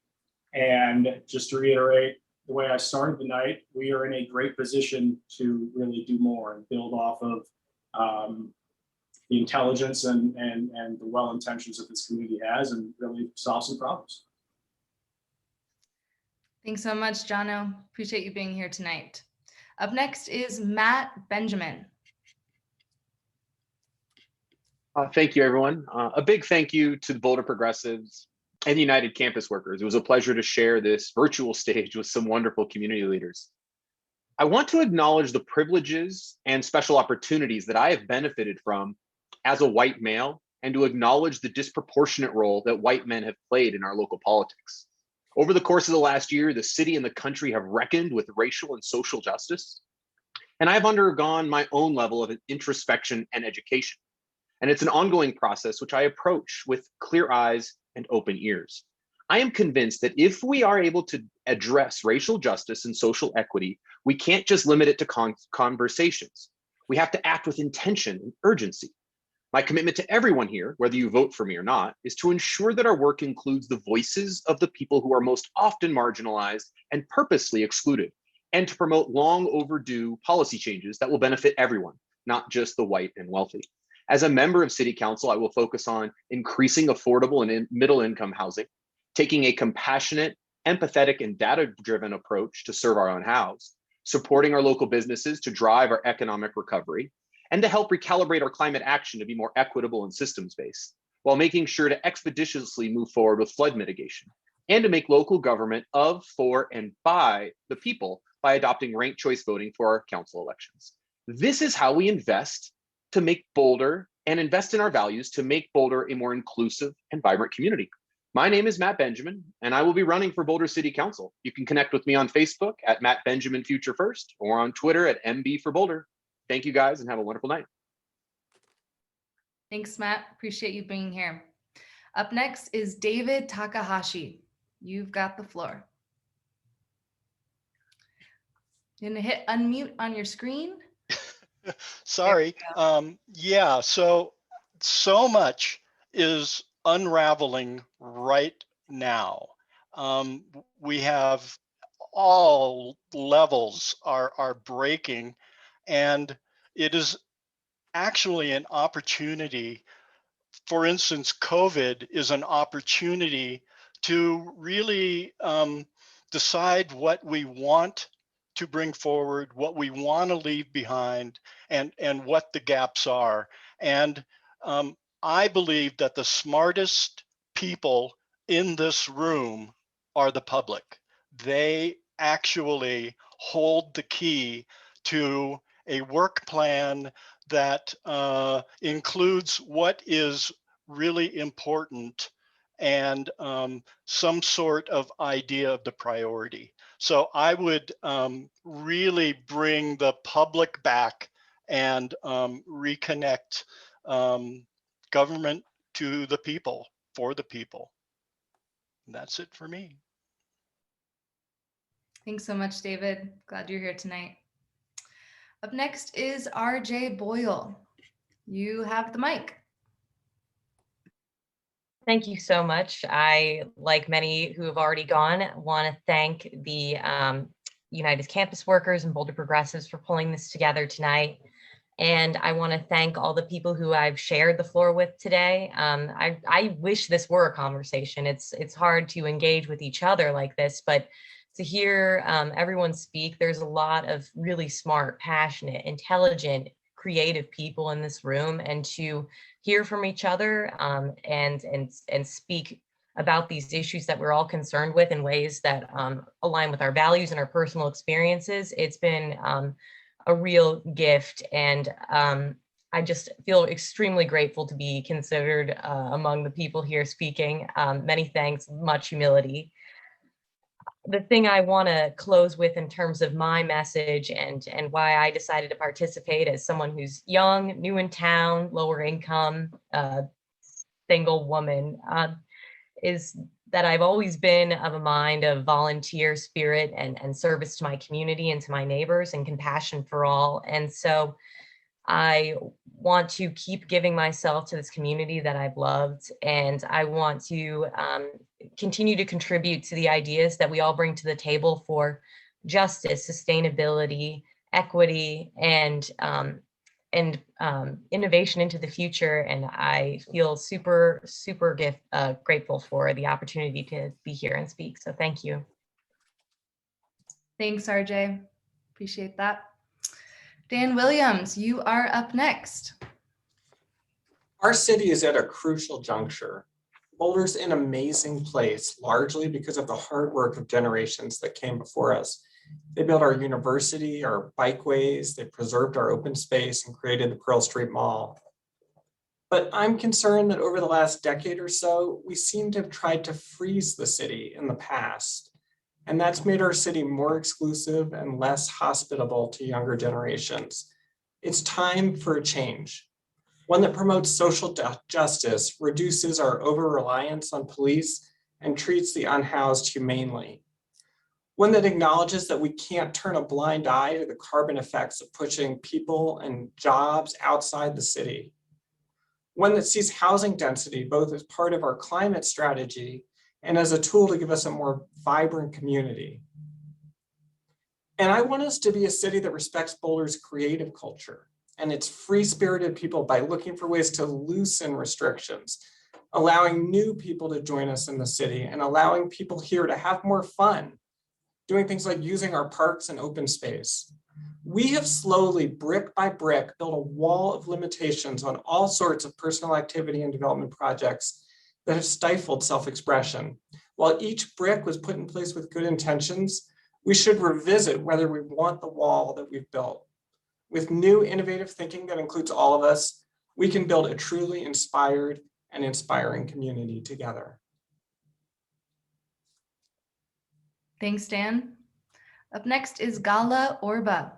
And just to reiterate the way I started the night, we are in a great position to really do more and build off of the intelligence and the well intentions that this community has and really solve some problems. Thanks so much, Jono. Appreciate you being here tonight. Up next is Matt Benjamin. Thank you, everyone. A big thank you to the Boulder Progressives and United Campus Workers. It was a pleasure to share this virtual stage with some wonderful community leaders. I want to acknowledge the privileges and special opportunities that I have benefited from as a white male, and to acknowledge the disproportionate role that white men have played in our local politics. Over the course of the last year, the city and the country have reckoned with racial and social justice, and I've undergone my own level of introspection and education. And it's an ongoing process which I approach with clear eyes and open ears. I am convinced that if we are able to address racial justice and social equity, we can't just limit it to conversations. We have to act with intention and urgency. My commitment to everyone here, whether you vote for me or not, is to ensure that our work includes the voices of the people who are most often marginalized and purposely excluded, and to promote long overdue policy changes that will benefit everyone, not just the white and wealthy. As a member of City Council, I will focus on increasing affordable and middle income housing, taking a compassionate, empathetic, and data-driven approach to serve our own house, supporting our local businesses to drive our economic recovery, and to help recalibrate our climate action to be more equitable and systems-based, while making sure to expeditiously move forward with flood mitigation, and to make local government of, for, and by the people by adopting ranked choice voting for our council elections. This is how we invest to make Boulder and invest in our values to make Boulder a more inclusive and vibrant community. My name is Matt Benjamin, and I will be running for Boulder City Council. You can connect with me on Facebook at Matt Benjamin Future First or on Twitter at MB for Boulder. Thank you guys and have a wonderful night. Thanks, Matt. Appreciate you being here. Up next is David Takahashi. You've got the floor. You're gonna hit unmute on your screen. Sorry. Yeah, so much is unraveling right now. We have all levels are breaking, and it is actually an opportunity. For instance, COVID is an opportunity to really decide what we want to bring forward, what we want to leave behind, and what the gaps are. And I believe that the smartest people in this room are the public. They actually hold the key to a work plan that includes what is really important and some sort of idea of the priority. So I would really bring the public back and reconnect government to the people, for the people. And that's it for me. Thanks so much, David. Glad you're here tonight. Up next is RJ Boyle. You have the mic. Thank you so much. I, like many who have already gone, want to thank the United Campus Workers and Boulder Progressives for pulling this together tonight. And I want to thank all the people who I've shared the floor with today. I wish this were a conversation. It's hard to engage with each other like this, but to hear everyone speak, there's a lot of really smart, passionate, intelligent, creative people in this room and to hear from each other and speak about these issues that we're all concerned with in ways that align with our values and our personal experiences. It's been a real gift, and I just feel extremely grateful to be considered among the people here speaking. Many thanks, much humility. The thing I want to close with in terms of my message and why I decided to participate as someone who's young, new in town, lower income, single woman, is that I've always been of a mind of volunteer spirit and service to my community and to my neighbors and compassion for all. And so I want to keep giving myself to this community that I've loved, and I want to continue to contribute to the ideas that we all bring to the table for justice, sustainability, equity, and innovation into the future. And I feel super grateful for the opportunity to be here and speak. So thank you. Thanks, RJ. Appreciate that. Dan Williams, you are up next. Our city is at a crucial juncture. Boulder's an amazing place, largely because of the hard work of generations that came before us. They built our university, our bikeways, they preserved our open space and created the Pearl Street Mall. But I'm concerned that over the last decade or so, we seem to have tried to freeze the city in the past. And that's made our city more exclusive and less hospitable to younger generations. It's time for a change, one that promotes social justice, reduces our over-reliance on police, and treats the unhoused humanely. One that acknowledges that we can't turn a blind eye to the carbon effects of pushing people and jobs outside the city. One that sees housing density both as part of our climate strategy and as a tool to give us a more vibrant community. And I want us to be a city that respects Boulder's creative culture and its free-spirited people by looking for ways to loosen restrictions, allowing new people to join us in the city and allowing people here to have more fun, doing things like using our parks and open space. We have slowly, brick by brick, built a wall of limitations on all sorts of personal activity and development projects that have stifled self-expression. While each brick was put in place with good intentions, we should revisit whether we want the wall that we've built. With new innovative thinking that includes all of us, we can build a truly inspired and inspiring community together. Thanks, Dan. Up next is Gala Orba.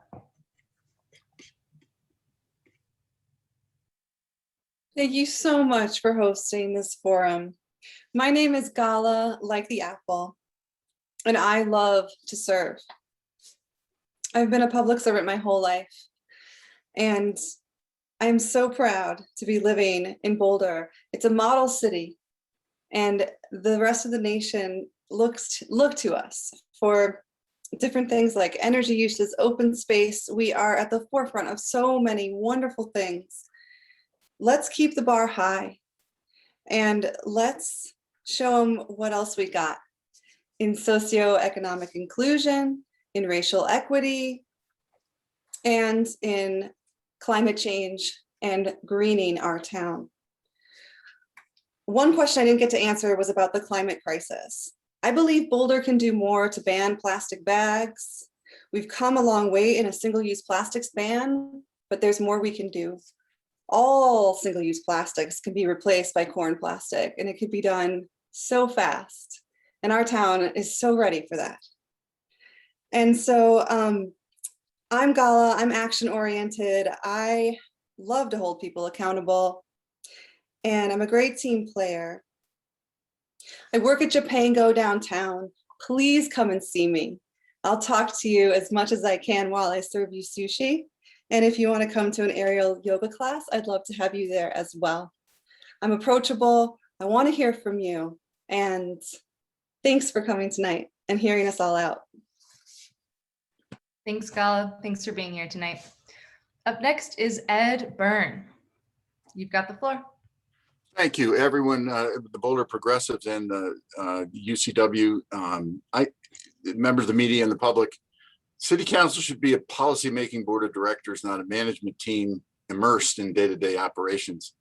Thank you so much for hosting this forum. My name is Gala, like the apple, and I love to serve. I've been a public servant my whole life, and I'm so proud to be living in Boulder. It's a model city, and the rest of the nation look to us for different things like energy uses, open space. We are at the forefront of so many wonderful things. Let's keep the bar high and let's show them what else we got in socioeconomic inclusion, in racial equity, and in climate change and greening our town. One question I didn't get to answer was about the climate crisis. I believe Boulder can do more to ban plastic bags. We've come a long way in a single-use plastics ban, but there's more we can do. All single-use plastics can be replaced by corn plastic, and it could be done so fast. And our town is so ready for that. And so I'm Gala, I'm action-oriented. I love to hold people accountable, and I'm a great team player. I work at Japango downtown. Please come and see me. I'll talk to you as much as I can while I serve you sushi. And if you want to come to an aerial yoga class, I'd love to have you there as well. I'm approachable. I want to hear from you. And thanks for coming tonight and hearing us all out. Thanks, Gala. Thanks for being here tonight. Up next is Ed Byrne. You've got the floor. Thank you, everyone, the Boulder Progressives and the UCW, members of the media and the public. City Council should be a policy-making board of directors, not a management team. immersed in day-to-day operations.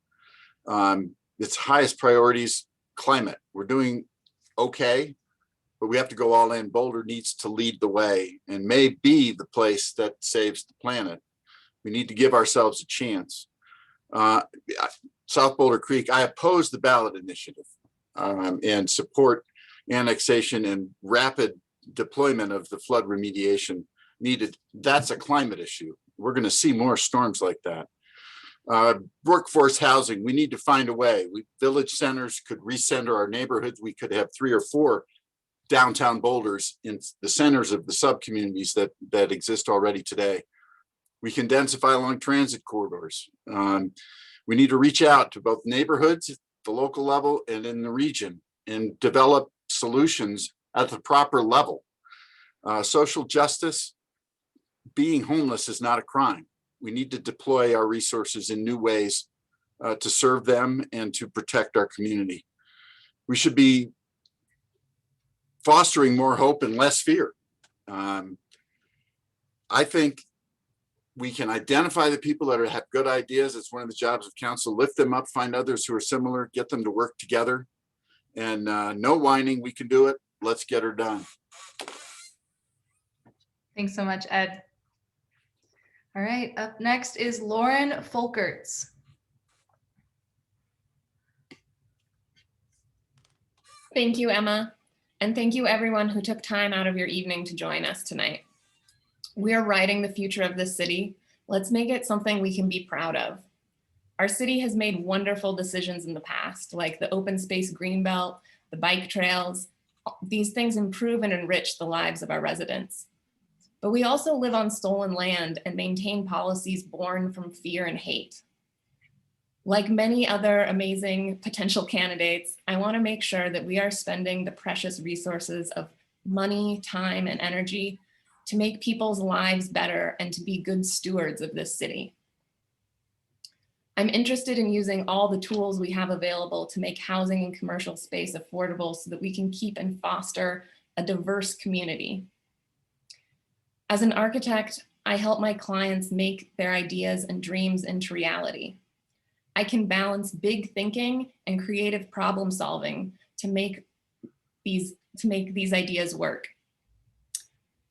Its highest priorities, climate. We're doing okay, but we have to go all in. Boulder needs to lead the way and may be the place that saves the planet. We need to give ourselves a chance. South Boulder Creek, I oppose the ballot initiative and support annexation and rapid deployment of the flood remediation needed. That's a climate issue. We're going to see more storms like that. Workforce housing, we need to find a way. Village centers could recenter our neighborhoods. We could have 3 or 4 downtown Boulders in the centers of the sub-communities that exist already today. We can densify along transit corridors. We need to reach out to both neighborhoods at the local level and in the region and develop solutions at the proper level. Social justice, being homeless is not a crime. We need to deploy our resources in new ways to serve them and to protect our community. We should be fostering more hope and less fear. I think we can identify the people that have good ideas. It's one of the jobs of council. Lift them up, find others who are similar, get them to work together. And no whining, we can do it. Let's get her done. Thanks so much, Ed. All right, up next is Lauren Folkerts. Thank you, Emma. And thank you everyone who took time out of your evening to join us tonight. We are writing the future of this city. Let's make it something we can be proud of. Our city has made wonderful decisions in the past, like the open space greenbelt, the bike trails. These things improve and enrich the lives of our residents. But we also live on stolen land and maintain policies born from fear and hate. Like many other amazing potential candidates, I want to make sure that we are spending the precious resources of money, time, and energy to make people's lives better and to be good stewards of this city. I'm interested in using all the tools we have available to make housing and commercial space affordable so that we can keep and foster a diverse community. As an architect, I help my clients make their ideas and dreams into reality. I can balance big thinking and creative problem solving to make these ideas work.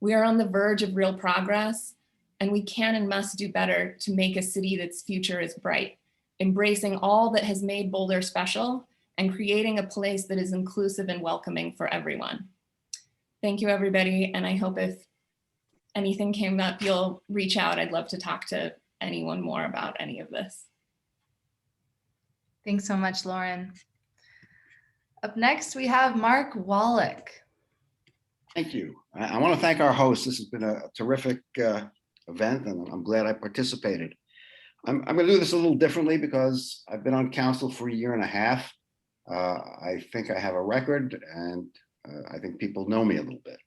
We are on the verge of real progress, and we can and must do better to make a city that's future is bright, embracing all that has made Boulder special and creating a place that is inclusive and welcoming for everyone. Thank you, everybody, and I hope if anything came up, you'll reach out. I'd love to talk to anyone more about any of this. Thanks so much, Lauren. Up next, we have Mark Wallach. Thank you. I want to thank our host. This has been a terrific event, and I'm glad I participated. I'm going to do this a little differently because I've been on council for 1.5 years. I think I have a record, and I think people know me a little bit.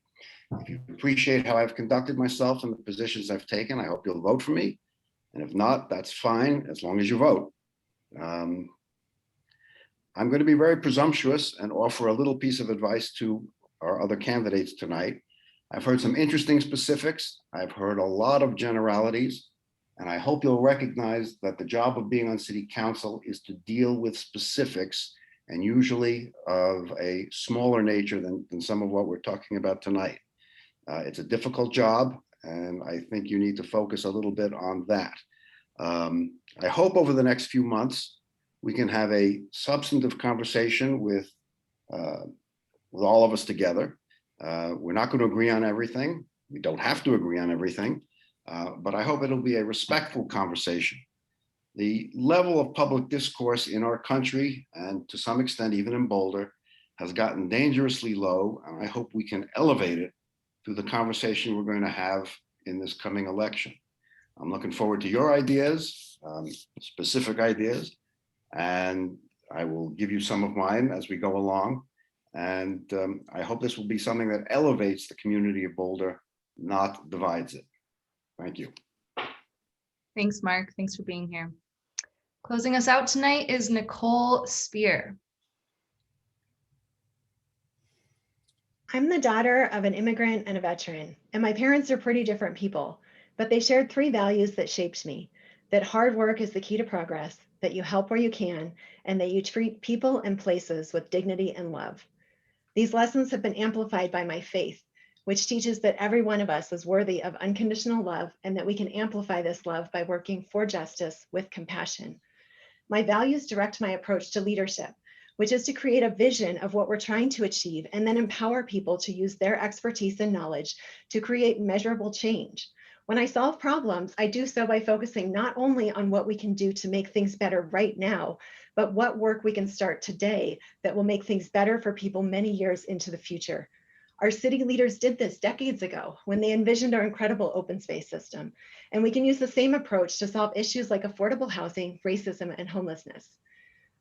If you appreciate how I've conducted myself and the positions I've taken, I hope you'll vote for me. And if not, that's fine, as long as you vote. I'm going to be very presumptuous and offer a little piece of advice to our other candidates tonight. I've heard some interesting specifics. I've heard a lot of generalities, and I hope you'll recognize that the job of being on city council is to deal with specifics, and usually of a smaller nature than some of what we're talking about tonight. It's a difficult job, and I think you need to focus a little bit on that. I hope over the next few months, we can have a substantive conversation with all of us together. We're not going to agree on everything. We don't have to agree on everything, but I hope it'll be a respectful conversation. The level of public discourse in our country, and to some extent even in Boulder, has gotten dangerously low, and I hope we can elevate it through the conversation we're going to have in this coming election. I'm looking forward to your ideas, specific ideas, and I will give you some of mine as we go along. And I hope this will be something that elevates the community of Boulder, not divides it. Thank you. Thanks, Mark. Thanks for being here. Closing us out tonight is Nicole Speer. I'm the daughter of an immigrant and a veteran, and my parents are pretty different people, but they shared 3 values that shaped me. that hard work is the key to progress, that you help where you can, and that you treat people and places with dignity and love. These lessons have been amplified by my faith, which teaches that every one of us is worthy of unconditional love and that we can amplify this love by working for justice with compassion. My values direct my approach to leadership, which is to create a vision of what we're trying to achieve and then empower people to use their expertise and knowledge to create measurable change. When I solve problems, I do so by focusing not only on what we can do to make things better right now, but what work we can start today that will make things better for people many years into the future. Our city leaders did this decades ago when they envisioned our incredible open space system. And we can use the same approach to solve issues like affordable housing, racism, and homelessness.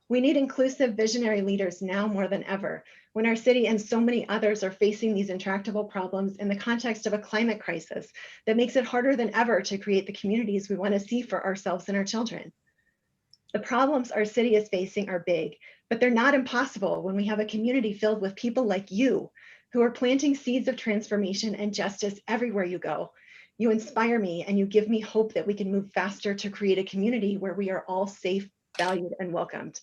We need inclusive visionary leaders now more than ever, when our city and so many others are facing these intractable problems in the context of a climate crisis that makes it harder than ever to create the communities we want to see for ourselves and our children. The problems our city is facing are big, but they're not impossible when we have a community filled with people like you who are planting seeds of transformation and justice everywhere you go. You inspire me and you give me hope that we can move faster to create a community where we are all safe, valued, and welcomed.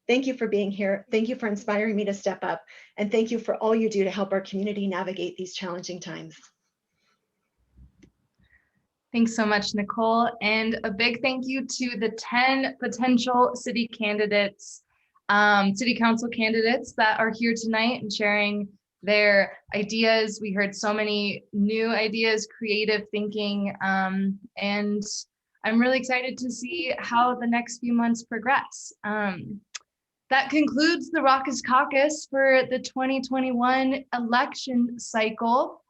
Thank you for being here. Thank you for inspiring me to step up. And thank you for all you do to help our community navigate these challenging times. Thanks so much, Nicole. And a big thank you to the 10 potential city candidates, city council candidates that are here tonight and sharing their ideas. We heard so many new ideas, creative thinking, and I'm really excited to see how the next few months progress. That concludes the Raucous Caucus for the 2021 election cycle.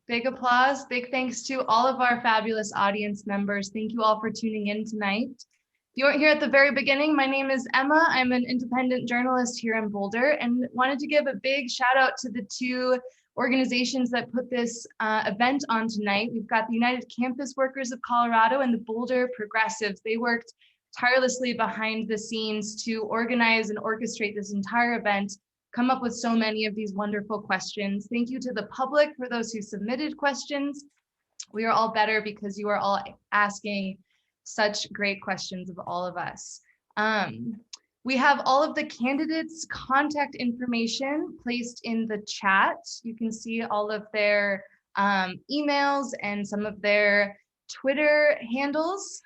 Big applause, big thanks to all of our fabulous audience members. Thank you all for tuning in tonight. If you weren't here at the very beginning, my name is Emma. I'm an independent journalist here in Boulder and wanted to give a big shout out to the two organizations that put this event on tonight. We've got the United Campus Workers of Colorado and the Boulder Progressives. They worked tirelessly behind the scenes to organize and orchestrate this entire event, come up with so many of these wonderful questions. Thank you to the public for those who submitted questions. We are all better because you are all asking such great questions of all of us. We have all of the candidates' contact information placed in the chat. You can see all of their emails and some of their Twitter handles.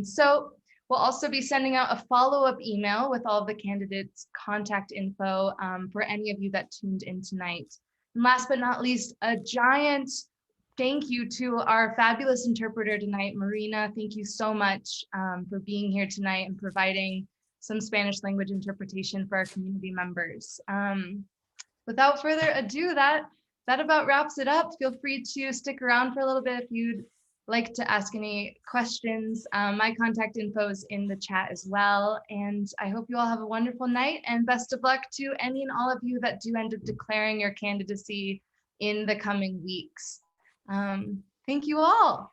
So we'll also be sending out a follow-up email with all of the candidates' contact info for any of you that tuned in tonight. And last but not least, a giant thank you to our fabulous interpreter tonight, Marina. Thank you so much for being here tonight and providing some Spanish language interpretation for our community members. Without further ado, that about wraps it up. Feel free to stick around for a little bit if you'd like to ask any questions. My contact info is in the chat as well. And I hope you all have a wonderful night and best of luck to any and all of you that do end up declaring your candidacy in the coming weeks. Thank you all.